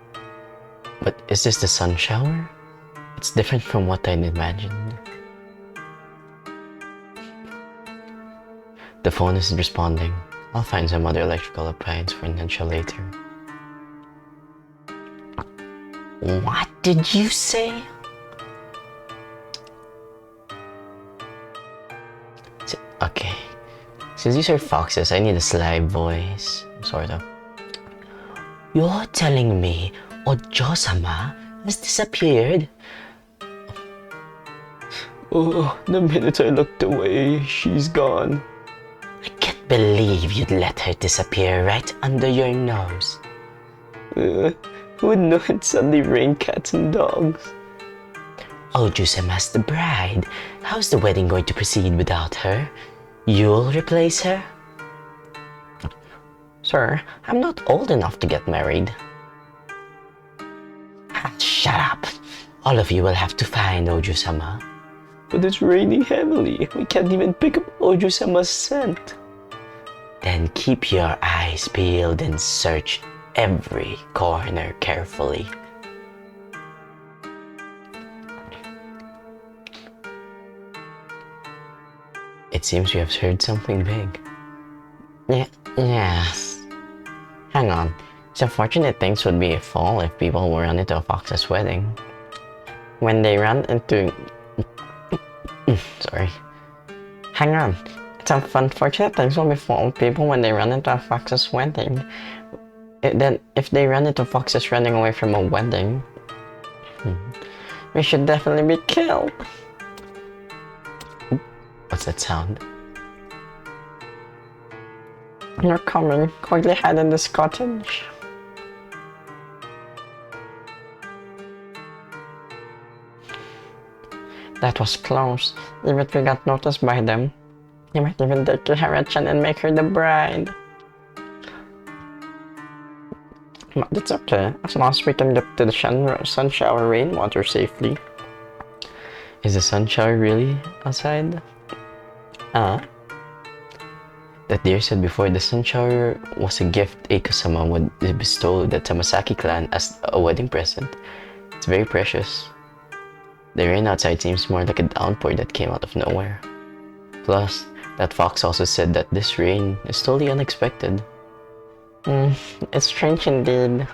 But is this the sun shower? It's different from what I'd imagined. The phone isn't responding. I'll find some other electrical appliance for Nansha later. What did you say? Okay. Since these are foxes, I need a sly voice. Sort of. You're telling me Ojo-sama has disappeared? Oh, the minute I looked away, she's gone. I can't believe you'd let her disappear right under your nose. Who would know it suddenly rained cats and dogs? Ojo-sama's the bride. How's the wedding going to proceed without her? You'll replace her? Sir, I'm not old enough to get married. Shut up. All of you will have to find Ojo-sama. But it's raining heavily. We can't even pick up Ojo-sama's scent. Then keep your eyes peeled and search every corner carefully. It seems we have heard something big. Yes. Hang on. It's unfortunate things would be a fall if people were run into a fox's wedding. When they run into... Sorry. Hang on. It's unfortunate things will befall people when they run into a fox's wedding. Then, if they run into foxes running away from a wedding, we should definitely be killed. What's that sound? You're coming. Quickly hide in this cottage. That was close. Even if we got noticed by them, they might even take Harachan and make her the bride. But it's okay, as long as we can get to the sun shower rainwater safely. Is the sun shower really outside? That deer said before, the sun shower was a gift Eiko-sama would bestow the Tamasaki clan as a wedding present. It's very precious. The rain outside seems more like a downpour that came out of nowhere. Plus, that fox also said that this rain is totally unexpected. It's strange indeed.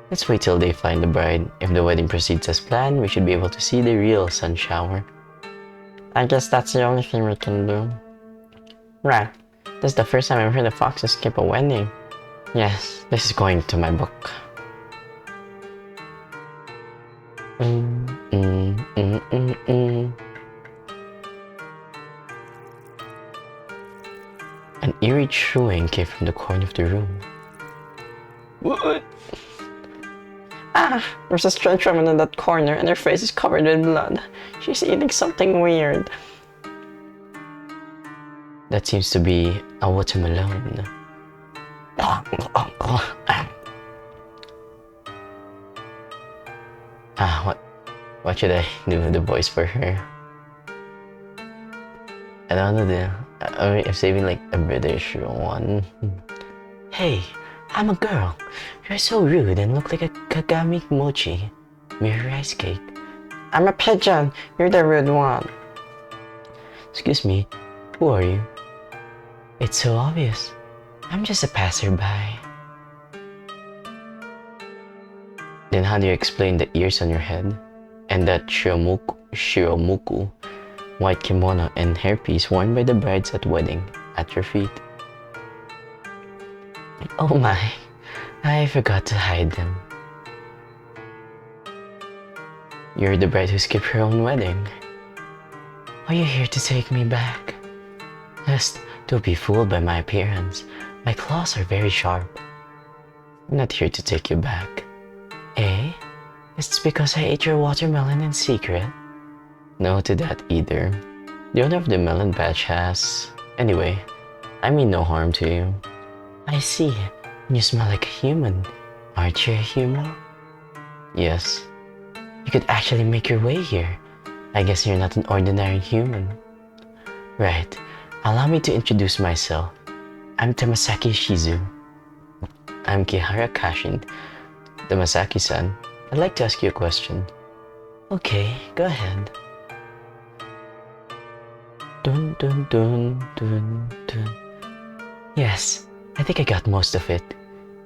Let's wait till they find the bride. If the wedding proceeds as planned, we should be able to see the real sun shower. I guess that's the only thing we can do. Right. This is the first time I've heard a fox escape a wedding. Yes, this is going to my book. An eerie chewing came from the corner of the room. What? There's a strange woman in that corner and her face is covered with blood. She's eating something weird. That seems to be a watermelon. What should I do with the voice for her? I don't know I'm saving like a British one. Hey, I'm a girl. You're so rude and look like a Kagami mochi, mirror rice cake. I'm a pigeon. You're the rude one. Excuse me, who are you? It's so obvious. I'm just a passerby. Then how do you explain the ears on your head? And that shiromuku, white kimono and hairpiece worn by the brides at wedding, at your feet? Oh my, I forgot to hide them. You're the bride who skipped her own wedding. Are you here to take me back? Just don't be fooled by my appearance. My claws are very sharp. I'm not here to take you back. Eh? It's because I ate your watermelon in secret? No to that either. The owner of the melon patch has... Anyway, I mean no harm to you. I see. You smell like a human. Aren't you a human? Yes. You could actually make your way here. I guess you're not an ordinary human. Right. Allow me to introduce myself. I'm Tamasaki Shizu. I'm Kihara Kashin, the Masaki-san. I'd like to ask you a question. Okay, go ahead. Dun dun dun dun dun. Yes, I think I got most of it.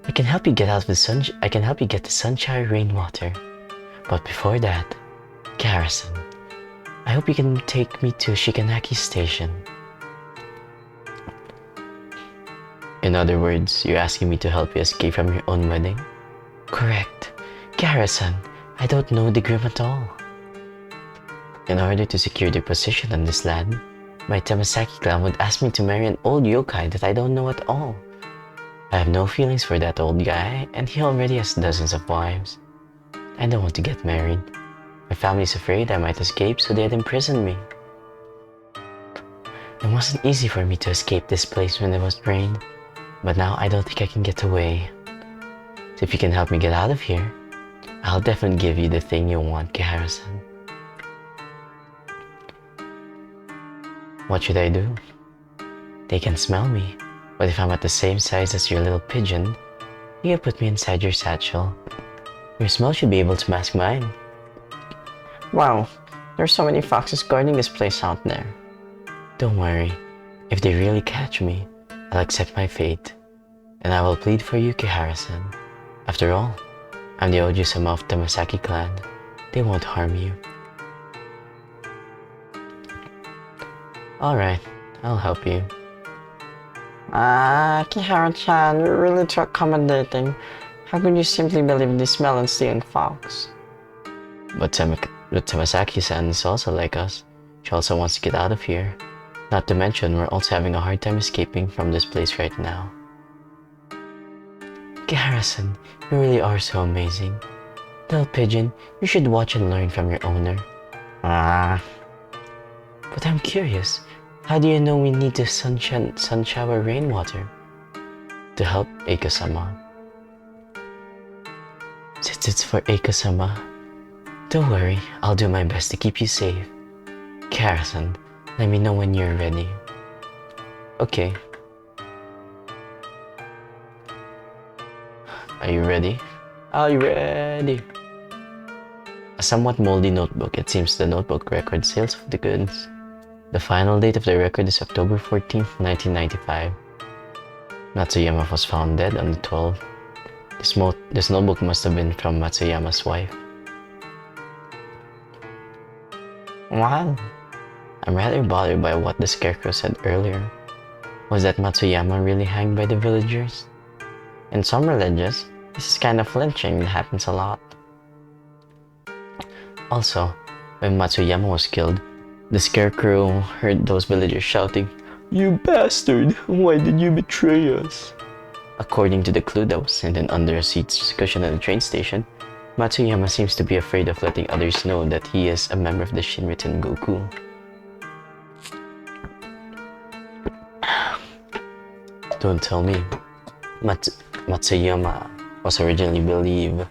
I can help you get out of the sun. I can help you get the sunshine rainwater. But before that, Garrison, I hope you can take me to Shikanaki Station. In other words, you're asking me to help you escape from your own wedding? Correct. Garrison, I don't know the Grim at all. In order to secure their position on this land, my Tamasaki clan would ask me to marry an old yokai that I don't know at all. I have no feelings for that old guy, and he already has dozens of wives. I don't want to get married. My family's afraid I might escape, so they'd imprison me. It wasn't easy for me to escape this place when it was rained, but now I don't think I can get away. So if you can help me get out of here, I'll definitely give you the thing you want, Kihara-san. What should I do? They can smell me, but if I'm at the same size as your little pigeon, you can put me inside your satchel. Your smell should be able to mask mine. Wow, there's so many foxes guarding this place out there. Don't worry, if they really catch me, I'll accept my fate, and I will plead for you, Kihara-san. After all, I'm the Oju-sama of the Masaki clan. They won't harm you. Alright, I'll help you. Kihara-chan, you're really too accommodating. How could you simply believe the smell and stealing fox? But Tamasaki-san is also like us. She also wants to get out of here. Not to mention, we're also having a hard time escaping from this place right now. Kihara-san, you really are so amazing. Little pigeon, you should watch and learn from your owner. But I'm curious, how do you know we need the sun shower rainwater? To help Eiko-sama. Since it's for Eiko-sama, don't worry, I'll do my best to keep you safe. Kihara-san, let me know when you're ready. Okay. Are you ready? Are you ready? A somewhat moldy notebook. It seems the notebook records sales of the goods. The final date of the record is October 14th, 1995. Matsuyama was found dead on the 12th. This notebook must have been from Matsuyama's wife. Wow. I'm rather bothered by what the scarecrow said earlier. Was that Matsuyama really hanged by the villagers? In some religions, this is kind of lynching that happens a lot. Also, when Matsuyama was killed, the scarecrow heard those villagers shouting, "You bastard! Why did you betray us?" According to the clue that was hidden under a seat cushion at the train station, Matsuyama seems to be afraid of letting others know that he is a member of the Shinra Tengoku. Don't tell me. Matsuyama was originally believed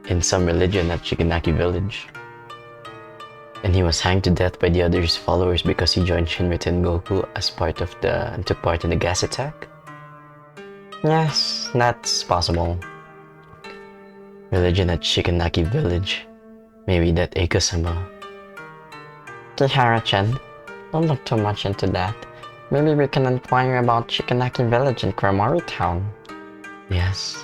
in some religion at Shikanaki village, and he was hanged to death by the other's followers because he joined Shinra Tengoku as took part in the gas attack. Yes, that's possible. Religion at Shikanaki village. Maybe that Eiko-sama. Kihara-chan, don't look too much into that. Maybe we can inquire about Shikanaki village in Kuramori town. Yes.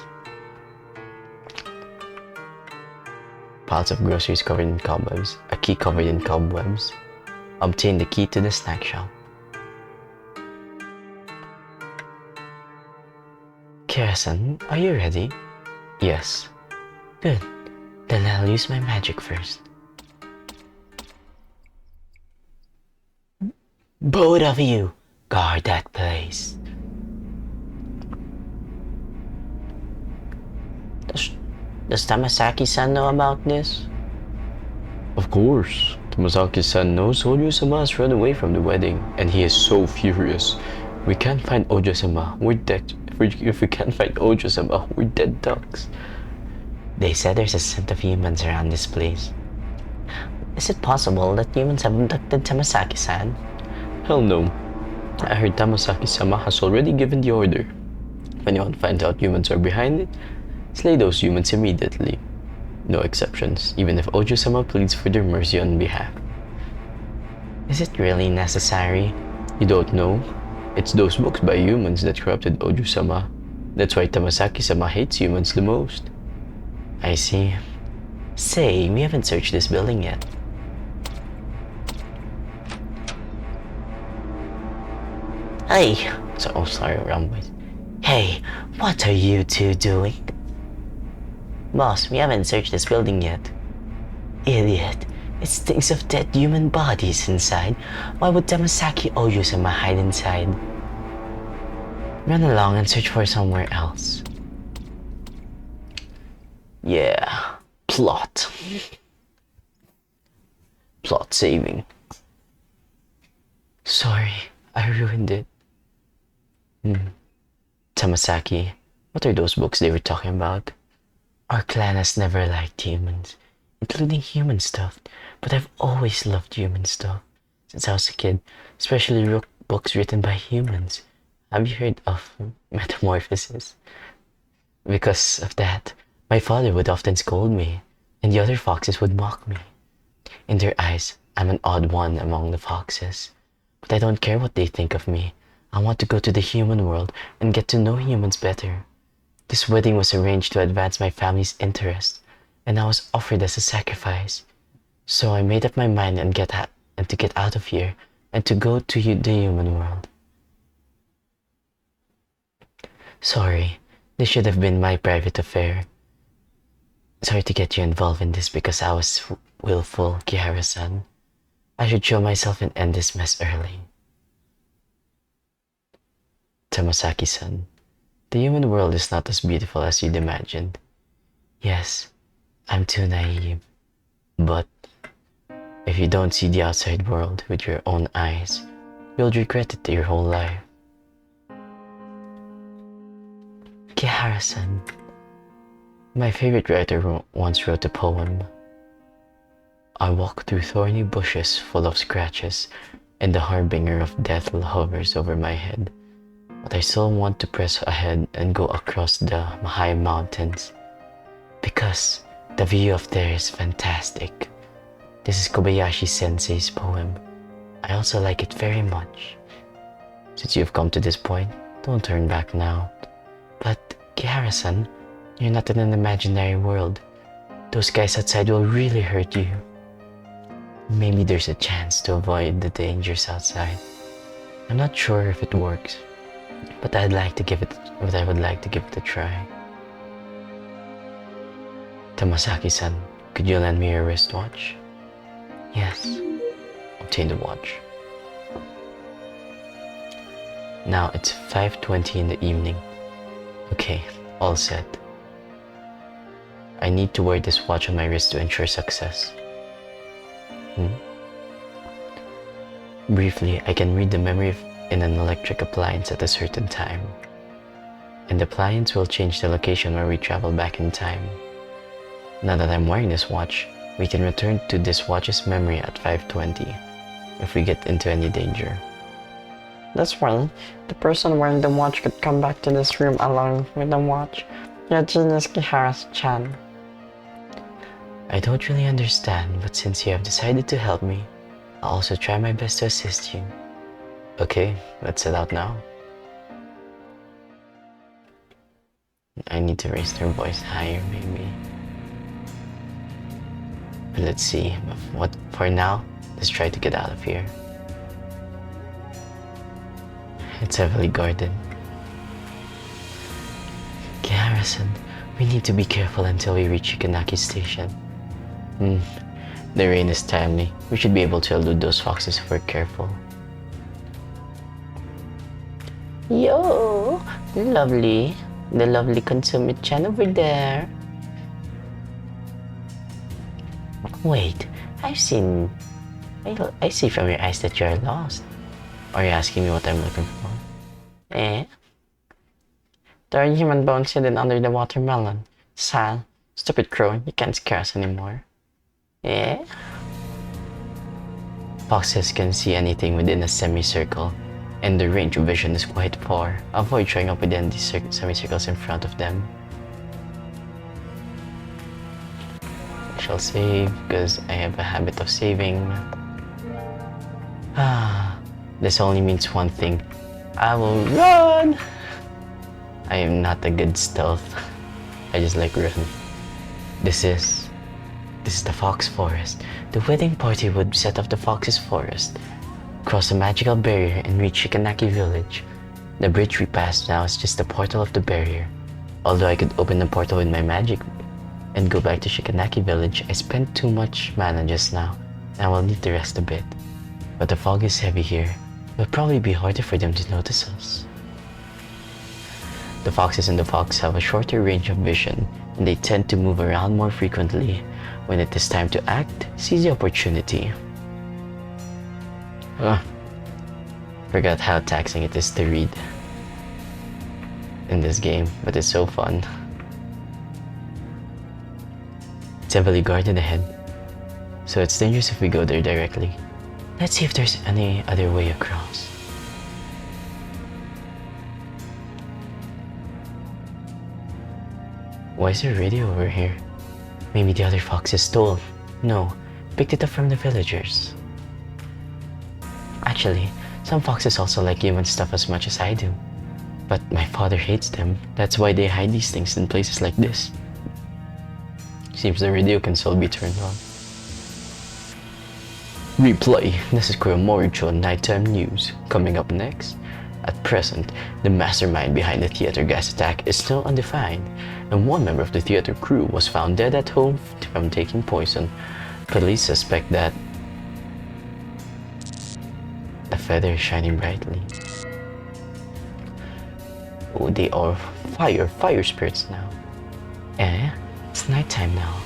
Piles of groceries covered in cobwebs. A key covered in cobwebs. Obtain the key to the snack shop. Kira-san, are you ready? Yes. Good. Then I'll use my magic first. Both of you, guard that place. Does Tamasaki-san know about this? Of course. Tamasaki-san knows Ojo-sama has run away from the wedding, and he is so furious. We can't find Ojo-sama. We're dead. If we can't find Ojo-sama, we're dead ducks. They said there's a scent of humans around this place. Is it possible that humans have abducted Tamasaki-san? Hell no. I heard Tamasaki-sama has already given the order. If anyone finds out humans are behind it, slay those humans immediately. No exceptions, even if Ojo-sama pleads for their mercy on behalf. Is it really necessary? You don't know? It's those books by humans that corrupted Ojo-sama. That's why Tamasaki-sama hates humans the most. I see. Say, we haven't searched this building yet. Hey! Sorry, wrong voice. Hey, what are you two doing? Boss, we haven't searched this building yet. Idiot. It stinks of dead human bodies inside. Why would Tamasaki Ojo-sama hide inside? Run along and search for somewhere else. Yeah, plot. Plot saving. Sorry, I ruined it. Tamasaki, what are those books they were talking about? Our clan has never liked humans, including human stuff, but I've always loved human stuff since I was a kid, especially books written by humans. Have you heard of Metamorphosis? Because of that, my father would often scold me, and the other foxes would mock me. In their eyes, I'm an odd one among the foxes, but I don't care what they think of me. I want to go to the human world and get to know humans better. This wedding was arranged to advance my family's interest, and I was offered as a sacrifice. So I made up my mind and to get out of here and to go to the human world. Sorry, this should have been my private affair. Sorry to get you involved in this because I was willful, Kihara-san. I should show myself and end this mess early. Tamasaki-san, the human world is not as beautiful as you'd imagined. Yes, I'm too naive. But if you don't see the outside world with your own eyes, you'll regret it your whole life. Kihara-san, my favorite writer once wrote a poem. I walk through thorny bushes full of scratches, and the harbinger of death hovers over my head. But I still want to press ahead and go across the high mountains, because the view up there is fantastic. This is Kobayashi Sensei's poem. I also like it very much. Since you've come to this point, don't turn back now. But Kihara-san, you're not in an imaginary world. Those guys outside will really hurt you. Maybe there's a chance to avoid the dangers outside. I'm not sure if it works, but I would like to give it a try. Tamasaki-san, could you lend me your wristwatch? Yes. Obtain the watch. Now it's 5:20 in the evening. Okay, all set. I need to wear this watch on my wrist to ensure success. Briefly, I can read the memory in an electric appliance at a certain time. And the appliance will change the location where we travel back in time. Now that I'm wearing this watch, we can return to this watch's memory at 5:20 if we get into any danger. This way, the person wearing the watch could come back to this room along with the watch. You're genius, Kihara-chan. I don't really understand, but since you have decided to help me, I'll also try my best to assist you. Okay, let's set out now. I need to raise their voice higher, maybe. But let's see. For now, let's try to get out of here. It's heavily guarded. Kihara-san, we need to be careful until we reach Shikanaki Station. The rain is timely. We should be able to elude those foxes if we're careful. Yo, lovely. The lovely Konsume-chan over there. Wait, I see from your eyes that you're lost. Are you asking me what I'm looking for? Eh? There are human bones hidden under the watermelon. Sal, stupid crow, you can't scare us anymore. Eh? Foxes can see anything within a semicircle. and the range of vision is quite far. Avoid showing up within the semicircles in front of them. I shall save because I have a habit of saving. This only means one thing. I will run! I am not a good stealth. I just like run. This is the Fox Forest. The wedding party would set off the Fox's Forest, cross a magical barrier and reach Shikanaki Village. The bridge we passed now is just the portal of the barrier. Although I could open the portal with my magic and go back to Shikanaki Village, I spent too much mana just now, and I will need to rest a bit. But the fog is heavy here. It will probably be harder for them to notice us. The foxes in the fox have a shorter range of vision, and they tend to move around more frequently. When it is time to act, seize the opportunity. Forgot how taxing it is to read in this game, but it's so fun. It's heavily guarded ahead, so it's dangerous if we go there directly. Let's see if there's any other way across. Why is there a radio over here? Maybe the other foxes stole. No, picked it up from the villagers. Actually, some foxes also like human stuff as much as I do. But my father hates them. That's why they hide these things in places like this. Seems the radio can still be turned on. Replay. This is Kuromoricho Nighttime News. Coming up next. At present, the mastermind behind the theater gas attack is still undefined, and one member of the theater crew was found dead at home from taking poison. Police suspect that a feather is shining brightly. Oh, they are fire spirits now. It's nighttime now.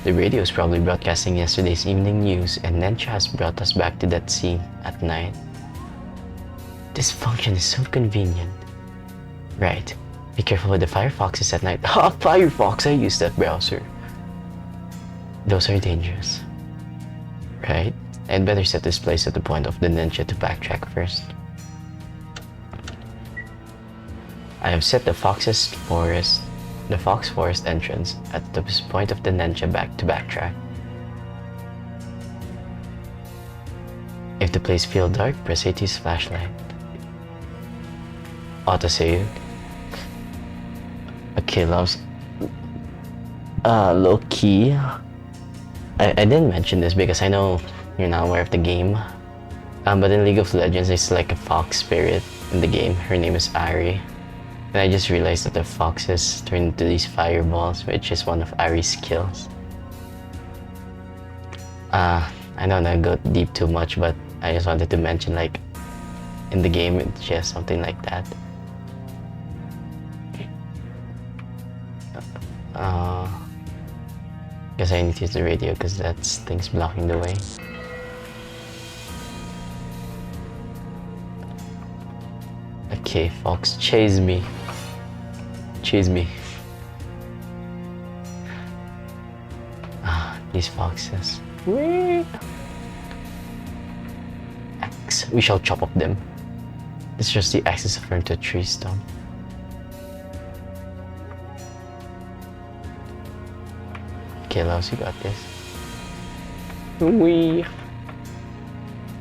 The radio is probably broadcasting yesterday's evening news, and Nencha has brought us back to that scene at night. This function is so convenient. Right. Be careful with the Firefoxes at night. Firefox! I use that browser. Those are dangerous. Right? I'd better set this place at the point of the ninja to backtrack first. I have set the Fox Forest entrance at the point of the ninja to backtrack. If the place feels dark, press A to use flashlight. Autosave. Okay, loves. Low key. I didn't mention this because I know you're not aware of the game. But in League of Legends, there's like a fox spirit in the game. Her name is Ari. And I just realized that the foxes turn into these fireballs, which is one of Ari's skills. I don't want to go deep too much, but I just wanted to mention, like, in the game, it's just something like that. Guess I need to use the radio because that's things blocking the way. Okay, fox, chase me. Chase me. These foxes. Axe. We shall chop up them. It's just the axis of into a tree stump. Okay, Laos, you got this. Wee.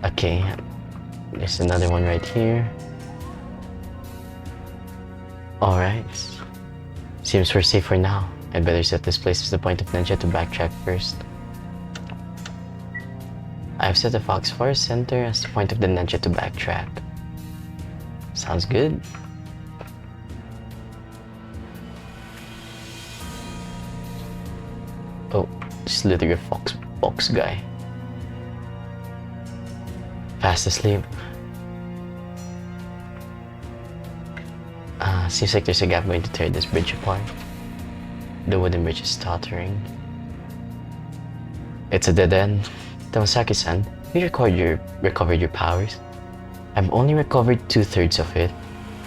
Okay, there's another one right here. Alright. Seems we're safe for now. I'd better set this place as the point of ninja to backtrack first. I've set the Fox Forest Center as the point of the ninja to backtrack. Sounds good. Oh, just literally a fox guy. Fast asleep. Seems like there's a gap going to tear this bridge apart. The wooden bridge is tottering. It's a dead end. Tamasaki-san, you recovered your powers. I've only recovered 2/3 of it.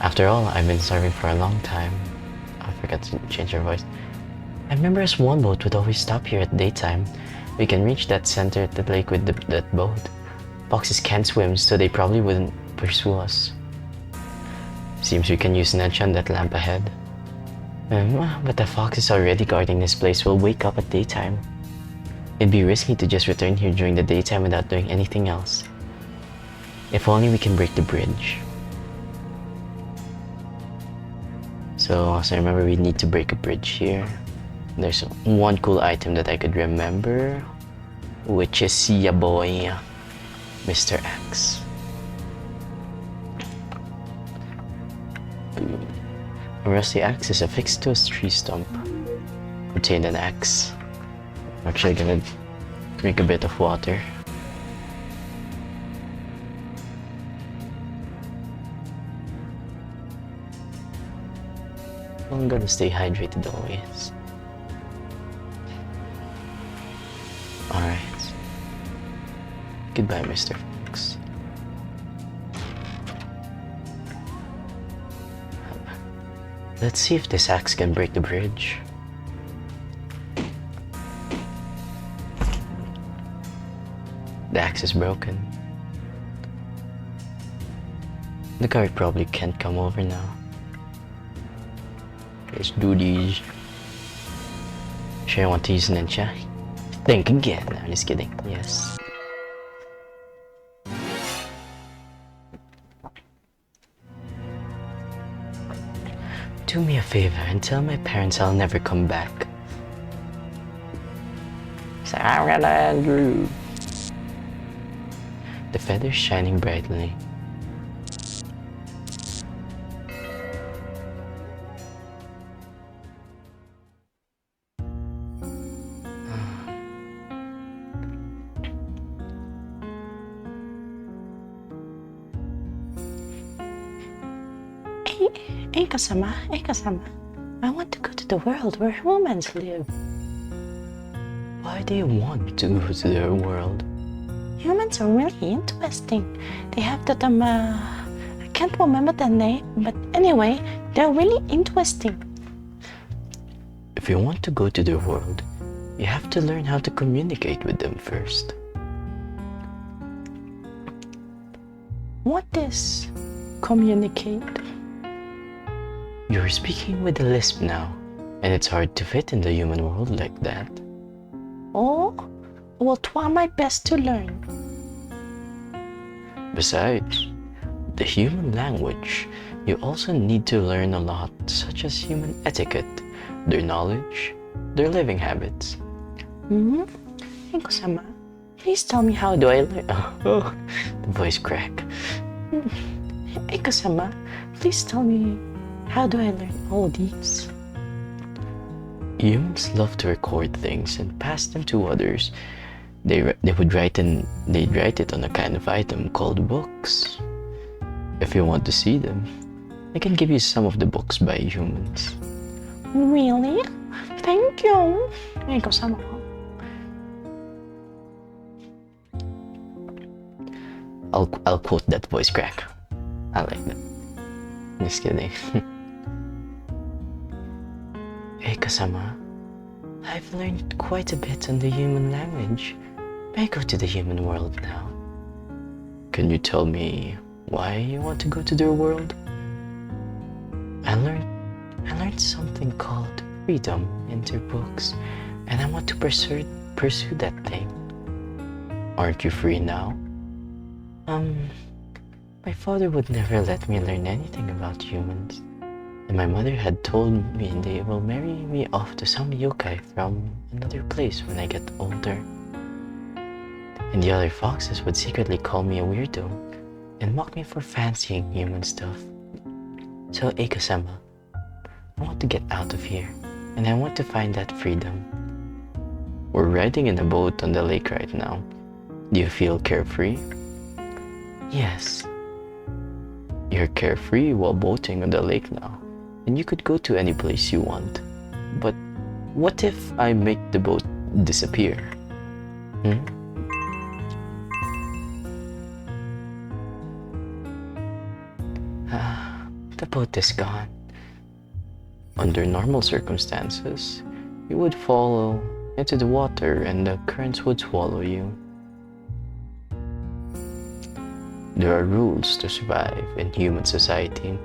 After all, I've been serving for a long time. I forgot to change your voice. I remember a swan boat would always stop here at daytime. We can reach that center at the lake with that boat. Foxes can't swim, so they probably wouldn't pursue us. Seems we can use Nench on that lamp ahead. But the foxes already guarding this place will wake up at daytime. It'd be risky to just return here during the daytime without doing anything else. If only we can break the bridge. So I remember we need to break a bridge here. There's one cool item that I could remember, which is ya boy, Mr. X. A rusty axe is affixed to a tree stump. Obtain an axe. I'm actually gonna drink a bit of water. I'm gonna stay hydrated always. Alright. Goodbye, Mr. Fox. Let's see if this axe can break the bridge. The axe is broken. The guard probably can't come over now. Let's do these. Sure, I want to use Ninja. Think again. No, I'm just kidding. Yes. Do me a favor and tell my parents I'll never come back. Sarah Andrew. The feathers shining brightly. Hey, Kasama, I want to go to the world where humans live. Why do you want to go to their world? Humans are really interesting. They have that, I can't remember the name, but anyway, they're really interesting. If you want to go to their world, you have to learn how to communicate with them first. What is communicate? You're speaking with a lisp now, and it's hard to fit in the human world like that. Oh, I will try my best to learn. Besides, the human language, you also need to learn a lot, such as human etiquette, their knowledge, their living habits. Hey, Kasama, please tell me how do I learn? Oh, the voice crack. Hey, Kasama, please tell me how do I learn all these? Humans love to record things and pass them to others. They'd write it on a kind of item called books. If you want to see them, I can give you some of the books by humans. Really? Thank you. Hey, Kasama. I'll quote that voice crack. I like that. Just kidding. Hey, Kasama. I've learned quite a bit on the human language. May I go to the human world now? Can you tell me why you want to go to their world? I learned something called freedom in their books, and I want to pursue that thing. Aren't you free now? My father would never let me learn anything about humans. And my mother had told me they will marry me off to some yokai from another place when I get older. And the other foxes would secretly call me a weirdo and mock me for fancying human stuff. So, Akasama, I want to get out of here, and I want to find that freedom. We're riding in a boat on the lake right now. Do you feel carefree? Yes. You're carefree while boating on the lake now, and you could go to any place you want. But what if I make the boat disappear? The boat is gone. Under normal circumstances, you would fall into the water and the currents would swallow you. There are rules to survive in human society,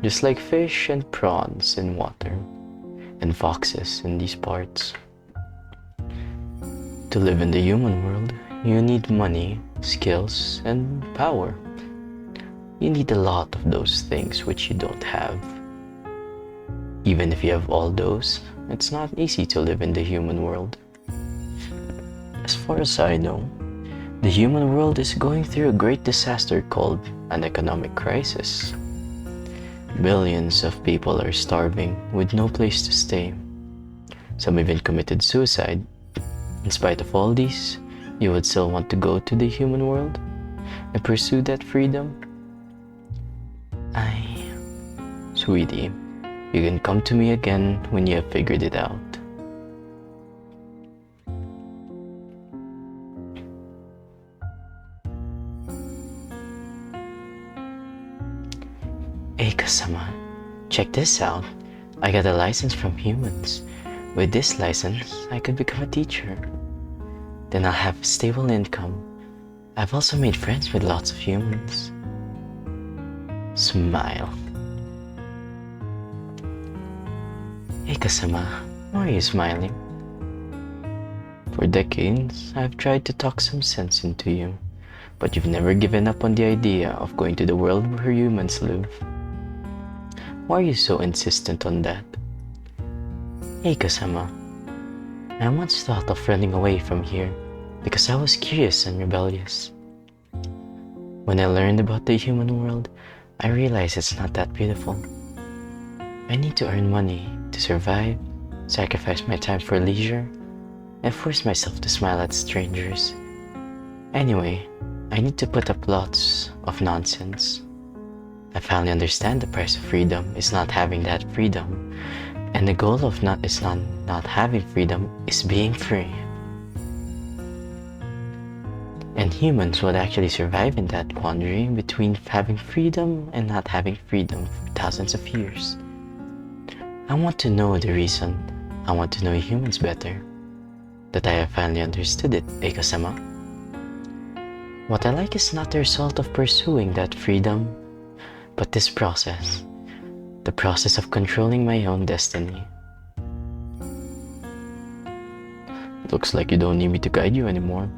just like fish and prawns in water, and foxes in these parts. To live in the human world, you need money, skills, and power. You need a lot of those things which you don't have. Even if you have all those, it's not easy to live in the human world. As far as I know, the human world is going through a great disaster called an economic crisis. Billions of people are starving with no place to stay. Some even committed suicide. In spite of all these, you would still want to go to the human world and pursue that freedom? Sweetie, you can come to me again when you have figured it out. Hey Kasama, check this out. I got a license from humans. With this license, I could become a teacher. Then I'll have a stable income. I've also made friends with lots of humans. Smile. Hey Kasama, why are you smiling? For decades, I've tried to talk some sense into you, but you've never given up on the idea of going to the world where humans live. Why are you so insistent on that? Hey Kasama, I once thought of running away from here because I was curious and rebellious. When I learned about the human world, I realized it's not that beautiful. I need to earn money to survive, sacrifice my time for leisure, and force myself to smile at strangers. Anyway, I need to put up lots of nonsense. I finally understand the price of freedom is not having that freedom, and the goal of not having freedom is being free. And humans would actually survive in that quandary between having freedom and not having freedom for thousands of years. I want to know the reason. I want to know humans better. That I have finally understood it, Eikasama. What I like is not the result of pursuing that freedom, but this process. The process of controlling my own destiny. Looks like you don't need me to guide you anymore.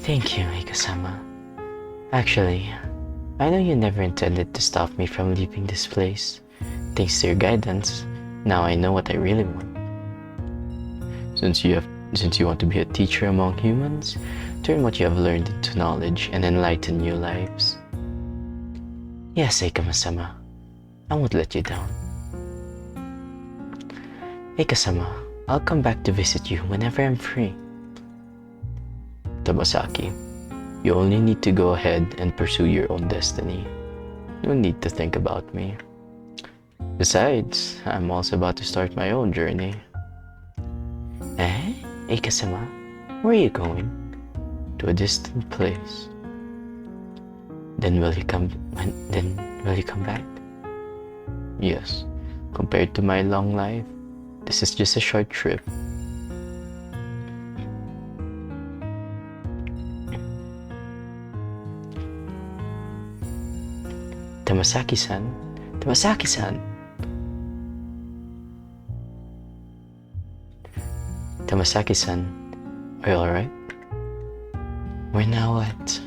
Thank you, Eikasama. Actually, I know you never intended to stop me from leaving this place. Thanks to your guidance, now I know what I really want. Since you want to be a teacher among humans, turn what you have learned into knowledge and enlighten new lives. Yes, Eikama-sama, I won't let you down. Eika-sama, I'll come back to visit you whenever I'm free. Tamasaki, you only need to go ahead and pursue your own destiny. No need to think about me. Besides, I'm also about to start my own journey. Eika-sama, where are you going? To a distant place. Then will you come back? Yes. Compared to my long life, this is just a short trip. Tamasaki-san. Tamasaki-san. Tamasaki-san, are you alright? Where now at?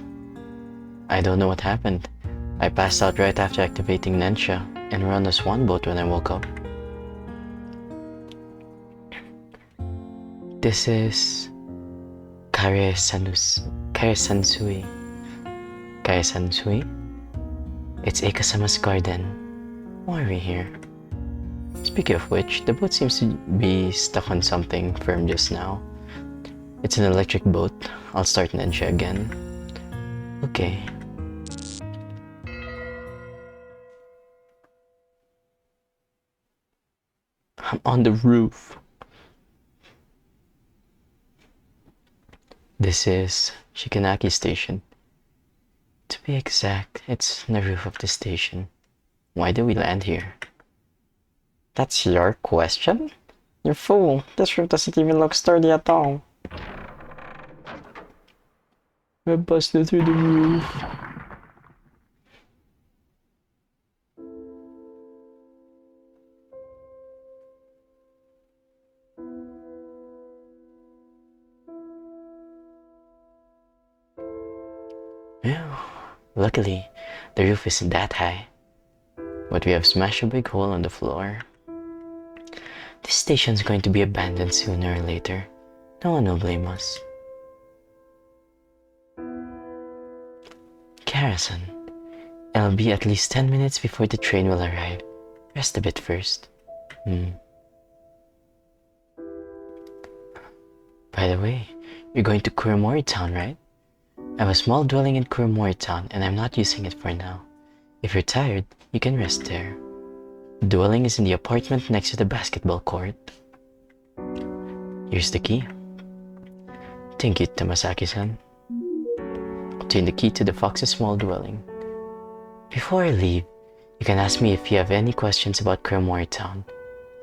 I don't know what happened. I passed out right after activating Nensha and were on the swan boat when I woke up. This is Kare-sansui. Kare-sansui? It's Eika-sama's garden. Why are we here? Speaking of which, the boat seems to be stuck on something firm just now. It's an electric boat. I'll start Nensha again. Okay. I'm on the roof. This is Shikanaki Station. To be exact, it's on the roof of the station. Why did we land here? That's your question? You fool, this roof doesn't even look sturdy at all. I busted through the roof. Yeah, luckily, the roof isn't that high, but we have smashed a big hole on the floor. This station's going to be abandoned sooner or later. No one will blame us. Karasan, it'll be at least 10 minutes before the train will arrive. Rest a bit first. By the way, you're going to Kuromori Town, right? I have a small dwelling in Kuromori Town and I'm not using it for now. If you're tired, you can rest there. The dwelling is in the apartment next to the basketball court. Here's the key. Thank you, Tamasaki-san. Obtain the key to the Fox's small dwelling. Before I leave, you can ask me if you have any questions about Kuromori Town.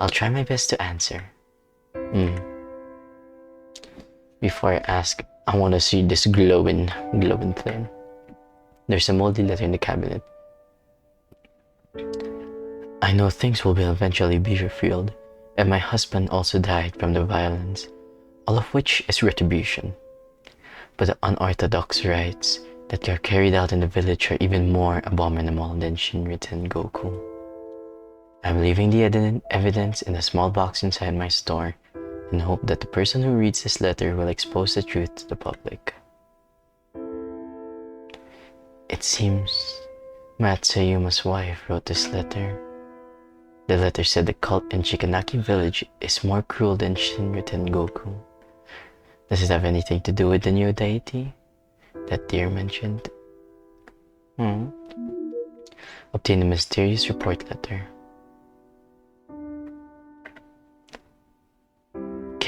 I'll try my best to answer. Before I ask, I want to see this glowing thing. There's a moldy letter in the cabinet. I know things will eventually be revealed, and my husband also died from the violence, all of which is retribution. But the unorthodox rites that are carried out in the village are even more abominable than Shinriten Goku. I'm leaving the evidence in a small box inside my store and hope that the person who reads this letter will expose the truth to the public. It seems Matsuyuma's wife wrote this letter. The letter said the cult in Shikanaki village is more cruel than Shinriten Goku. Does it have anything to do with the new deity that deer mentioned? Obtain a mysterious report letter.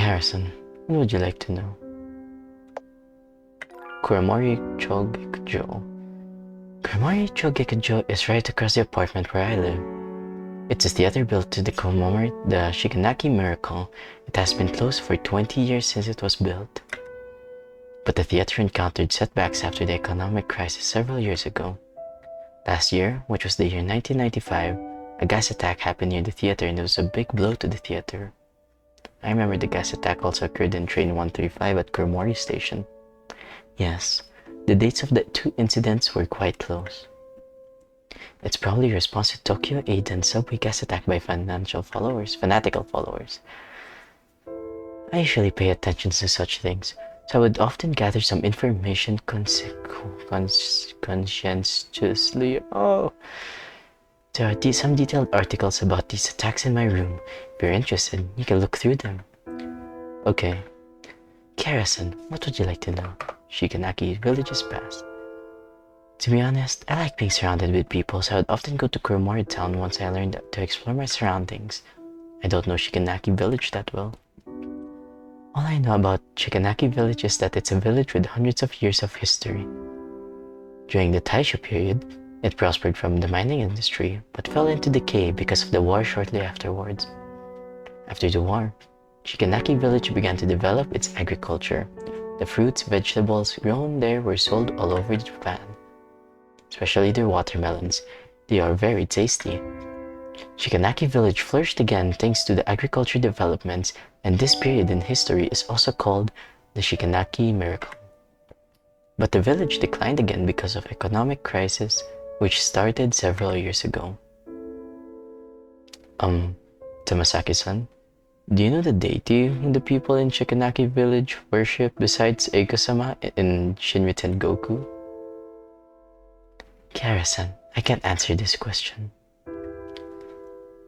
Harrison, what would you like to know? Kuromori Chogekujo. Kuromori Chogekujo is right across the apartment where I live. It's a theater built to commemorate the Shikanaki miracle. It has been closed for 20 years since it was built. But the theater encountered setbacks after the economic crisis several years ago. Last year, which was the year 1995, a gas attack happened near the theater and it was a big blow to the theater. I remember the gas attack also occurred in train 135 at Kuromori Station. Yes, the dates of the two incidents were quite close. It's probably a response to Tokyo 8 and subway gas attack by fanatical followers. I usually pay attention to such things, so I would often gather some information conscientiously. There are some detailed articles about these attacks in my room. If you're interested, you can look through them. Okay. Karasan, what would you like to know? Shikanaki village's past. To be honest, I like being surrounded with people, so I would often go to Kuromori Town once I learned to explore my surroundings. I don't know Shikanaki village that well. All I know about Shikanaki village is that it's a village with hundreds of years of history. During the Taisho period, it prospered from the mining industry, but fell into decay because of the war shortly afterwards. After the war, Shikanaki village began to develop its agriculture. The fruits, vegetables grown there were sold all over Japan, especially their watermelons. They are very tasty. Shikanaki village flourished again thanks to the agriculture developments, and this period in history is also called the Shikanaki miracle. But the village declined again because of economic crisis, which started several years ago. Tamasaki-san, do you know the deity whom the people in Shikanaki village worship besides Eiko-sama in Shinriten Goku? Kara-san, I can't answer this question.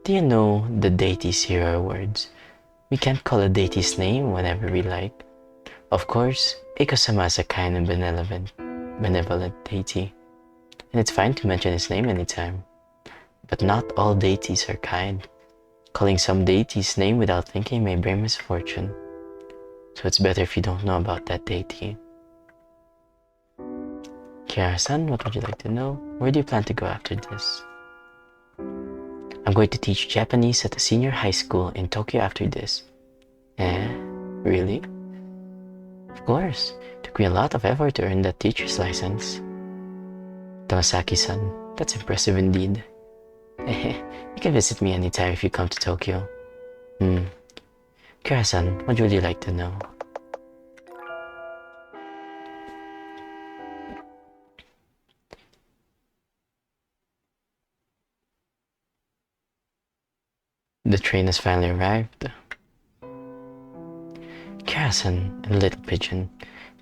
Do you know the deity's hero words? We can't call a deity's name whenever we like. Of course, Eiko-sama is a kind and benevolent deity, and it's fine to mention his name anytime. But not all deities are kind. Calling some deity's name without thinking may bring misfortune. So it's better if you don't know about that deity. Kiara-san, what would you like to know? Where do you plan to go after this? I'm going to teach Japanese at a senior high school in Tokyo after this. Really? Of course. To Took me a lot of effort to earn that teacher's license. Tamasaki-san, that's impressive indeed. You can visit me anytime if you come to Tokyo. Kira-san, what would you like to know? The train has finally arrived. Kira-san and Little Pigeon,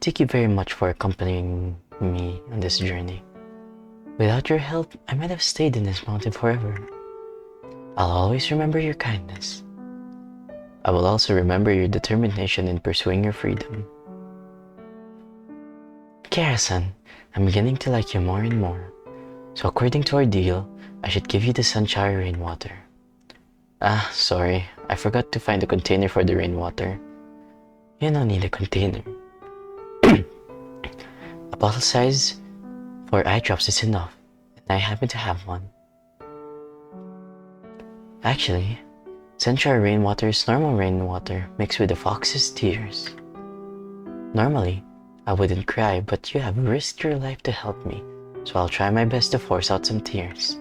thank you very much for accompanying me on this journey. Without your help, I might have stayed in this mountain forever. I'll always remember your kindness. I will also remember your determination in pursuing your freedom. Kira-san, I'm beginning to like you more and more. So according to our deal, I should give you the sunshine rainwater. Sorry, I forgot to find a container for the rainwater. You don't need a container. A bottle size for eye drops is enough, and I happen to have one. Actually, sunshine rainwater is normal rainwater mixed with the fox's tears. Normally, I wouldn't cry, but you have risked your life to help me, so I'll try my best to force out some tears.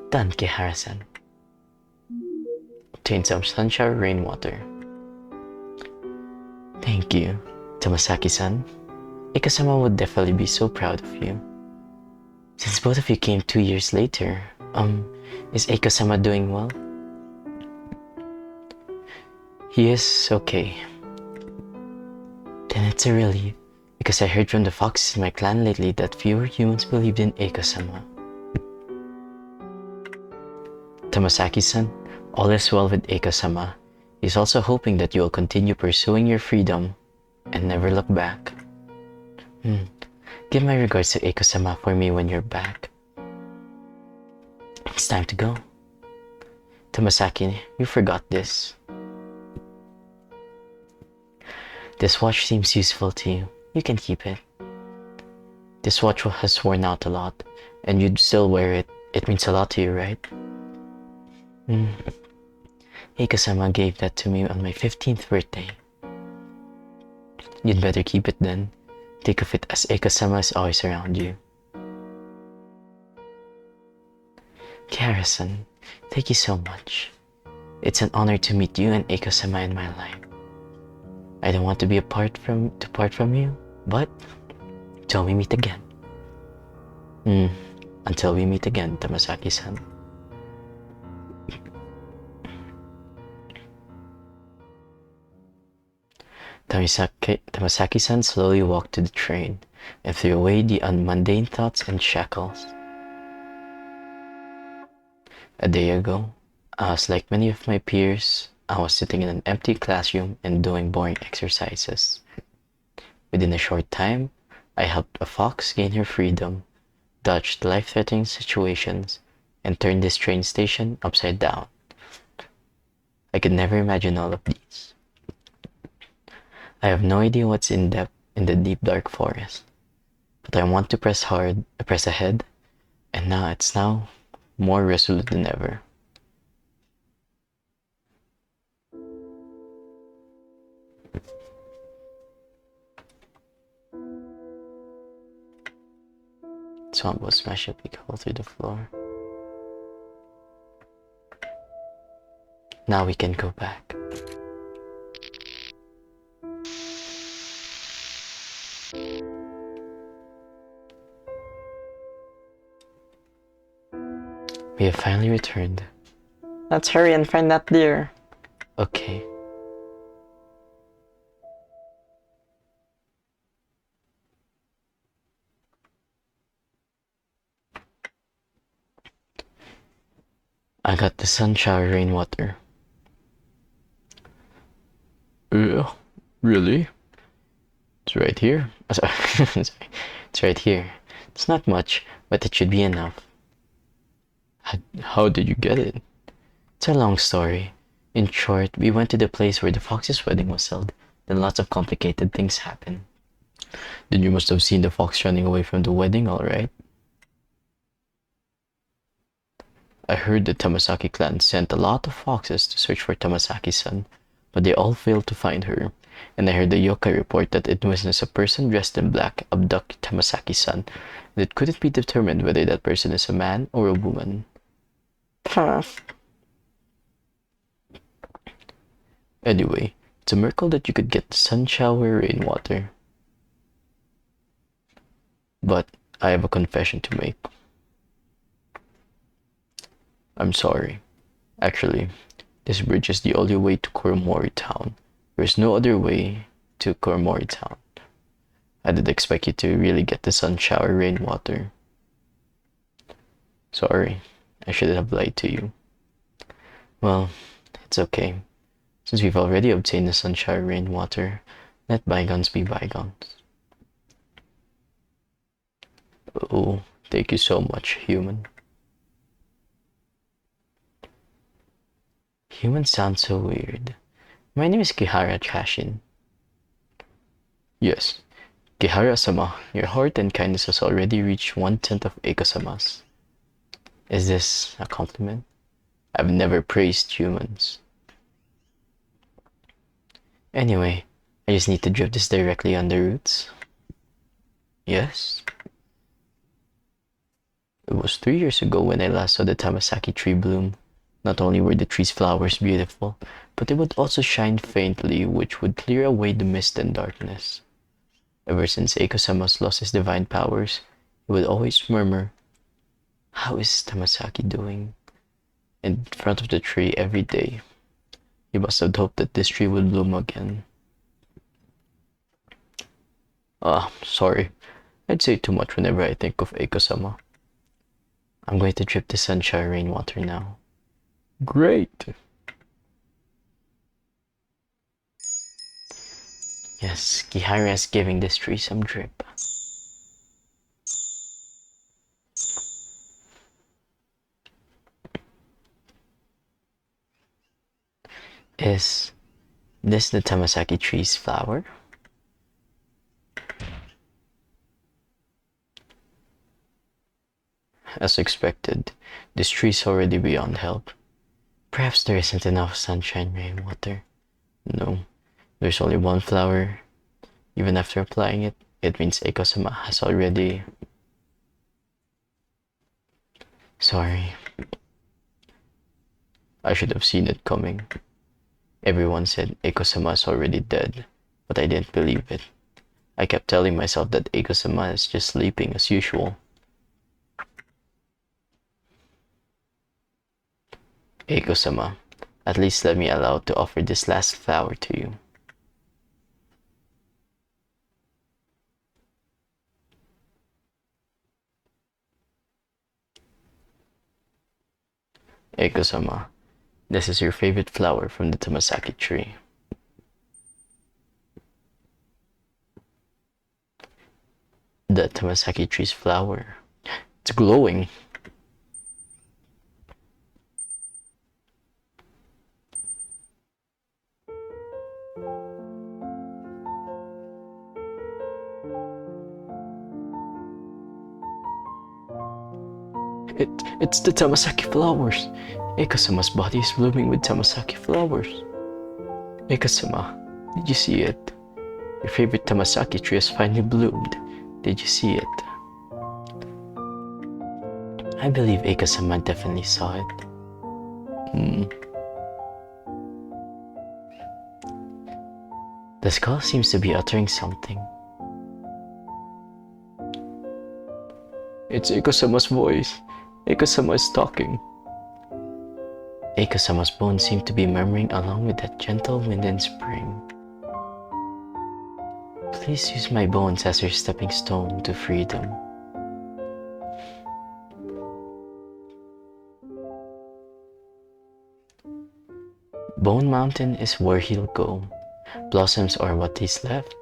Done, Kihara-san. Obtain some sunshine rainwater. Thank you, Tamasaki-san. Ika-sama would definitely be so proud of you. Since both of you came 2 years later, is Ika-sama doing well? He is okay. Then it's a relief, because I heard from the foxes in my clan lately that fewer humans believed in Ika-sama. Tamasaki-san, all is well with Ika-sama. He's also hoping that you will continue pursuing your freedom and never look back. Give my regards to Ika-sama for me when you're back. It's time to go. Tamasaki, you forgot this. This watch seems useful to you. You can keep it. This watch has worn out a lot, and you'd still wear it. It means a lot to you, right? Ika-sama gave that to me on my 15th birthday. You'd better keep it then. Think of it as Ika-sama is always around you. Kara-san, thank you so much. It's an honor to meet you and Ika-sama in my life. I don't want to be part from you, but till we meet again. Until we meet again, Tamasaki-san. Tamasaki-san slowly walked to the train and threw away the mundane thoughts and shackles. A day ago, I was like many of my peers. I was sitting in an empty classroom and doing boring exercises. Within a short time, I helped a fox gain her freedom, dodged life-threatening situations, and turned this train station upside down. I could never imagine all of these. I have no idea what's in the deep dark forest, but I want to press ahead, and now it's more resolute than ever. Swamp will smash a big hole through the floor. Now we can go back. We have finally returned. Let's hurry and find that deer. Okay. I got the sun shower rainwater. Really? It's right here. Sorry. It's right here. It's not much, but it should be enough. How did you get it? It's a long story. In short, we went to the place where the fox's wedding was held. Then lots of complicated things happened. Then you must have seen the fox running away from the wedding, alright? I heard the Tamasaki clan sent a lot of foxes to search for Tamasaki-san, but they all failed to find her, and I heard the yokai report that it was a person dressed in black abducted Tamasaki's son, and it couldn't be determined whether that person is a man or a woman. Anyway, it's a miracle that you could get the sun shower rainwater. But I have a confession to make. I'm sorry. Actually, this bridge is the only way to Koromori Town. There's no other way to Koromori Town. I didn't expect you to really get the sun shower rainwater. Sorry, I shouldn't have lied to you. Well, it's okay. Since we've already obtained the sun shower rainwater, let bygones be bygones. Oh, thank you so much, human. Human sounds so weird. My name is Kihara Chashin. Yes, Kihara-sama, your heart and kindness has already reached 1/10 of Eiko-sama's. Is this a compliment? I've never praised humans. Anyway, I just need to drip this directly on the roots. Yes? It was 3 years ago when I last saw the Tamasaki tree bloom. Not only were the tree's flowers beautiful, but they would also shine faintly, which would clear away the mist and darkness. Ever since Eiko-sama's lost his divine powers, he would always murmur, "How is Tamasaki doing?" in front of the tree every day. He must have hoped that this tree would bloom again. Sorry. I'd say too much whenever I think of Eiko-sama. I'm going to drip the sunshine rainwater now. Great! Yes, Kihara is giving this tree some drip. Is this the Tamasaki tree's flower? As expected, this tree's already beyond help. Perhaps there isn't enough sunshine rainwater. No, there's only one flower. Even after applying it, it means Eiko-sama has already... Sorry. I should have seen it coming. Everyone said Eiko-sama is already dead, but I didn't believe it. I kept telling myself that Eiko-sama is just sleeping as usual. Eiko-sama, at least let me allow to offer this last flower to you. Eiko-sama, this is your favorite flower from the Tamasaki tree. The Tamasaki tree's flower. It's glowing. It's the Tamasaki flowers. Eiko-sama's body is blooming with Tamasaki flowers. Eiko-sama, did you see it? Your favorite Tamasaki tree has finally bloomed. Did you see it? I believe Eiko-sama definitely saw it. The skull seems to be uttering something. It's Eiko-sama's voice. Eiko-sama is talking. Eiko-sama's bones seem to be murmuring along with that gentle wind in spring. Please use my bones as your stepping stone to freedom. Bone Mountain is where he'll go. Blossoms are what is left.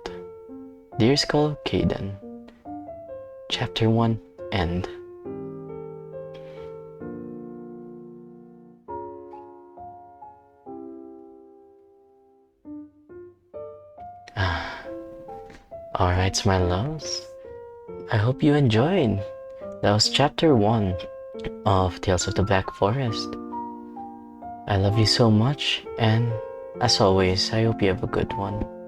Deer Skull Kaden. Chapter 1 End. Alright, my loves. I hope you enjoyed. That was chapter 1 of Tales of the Black Forest. I love you so much, and As always, I hope you have a good one.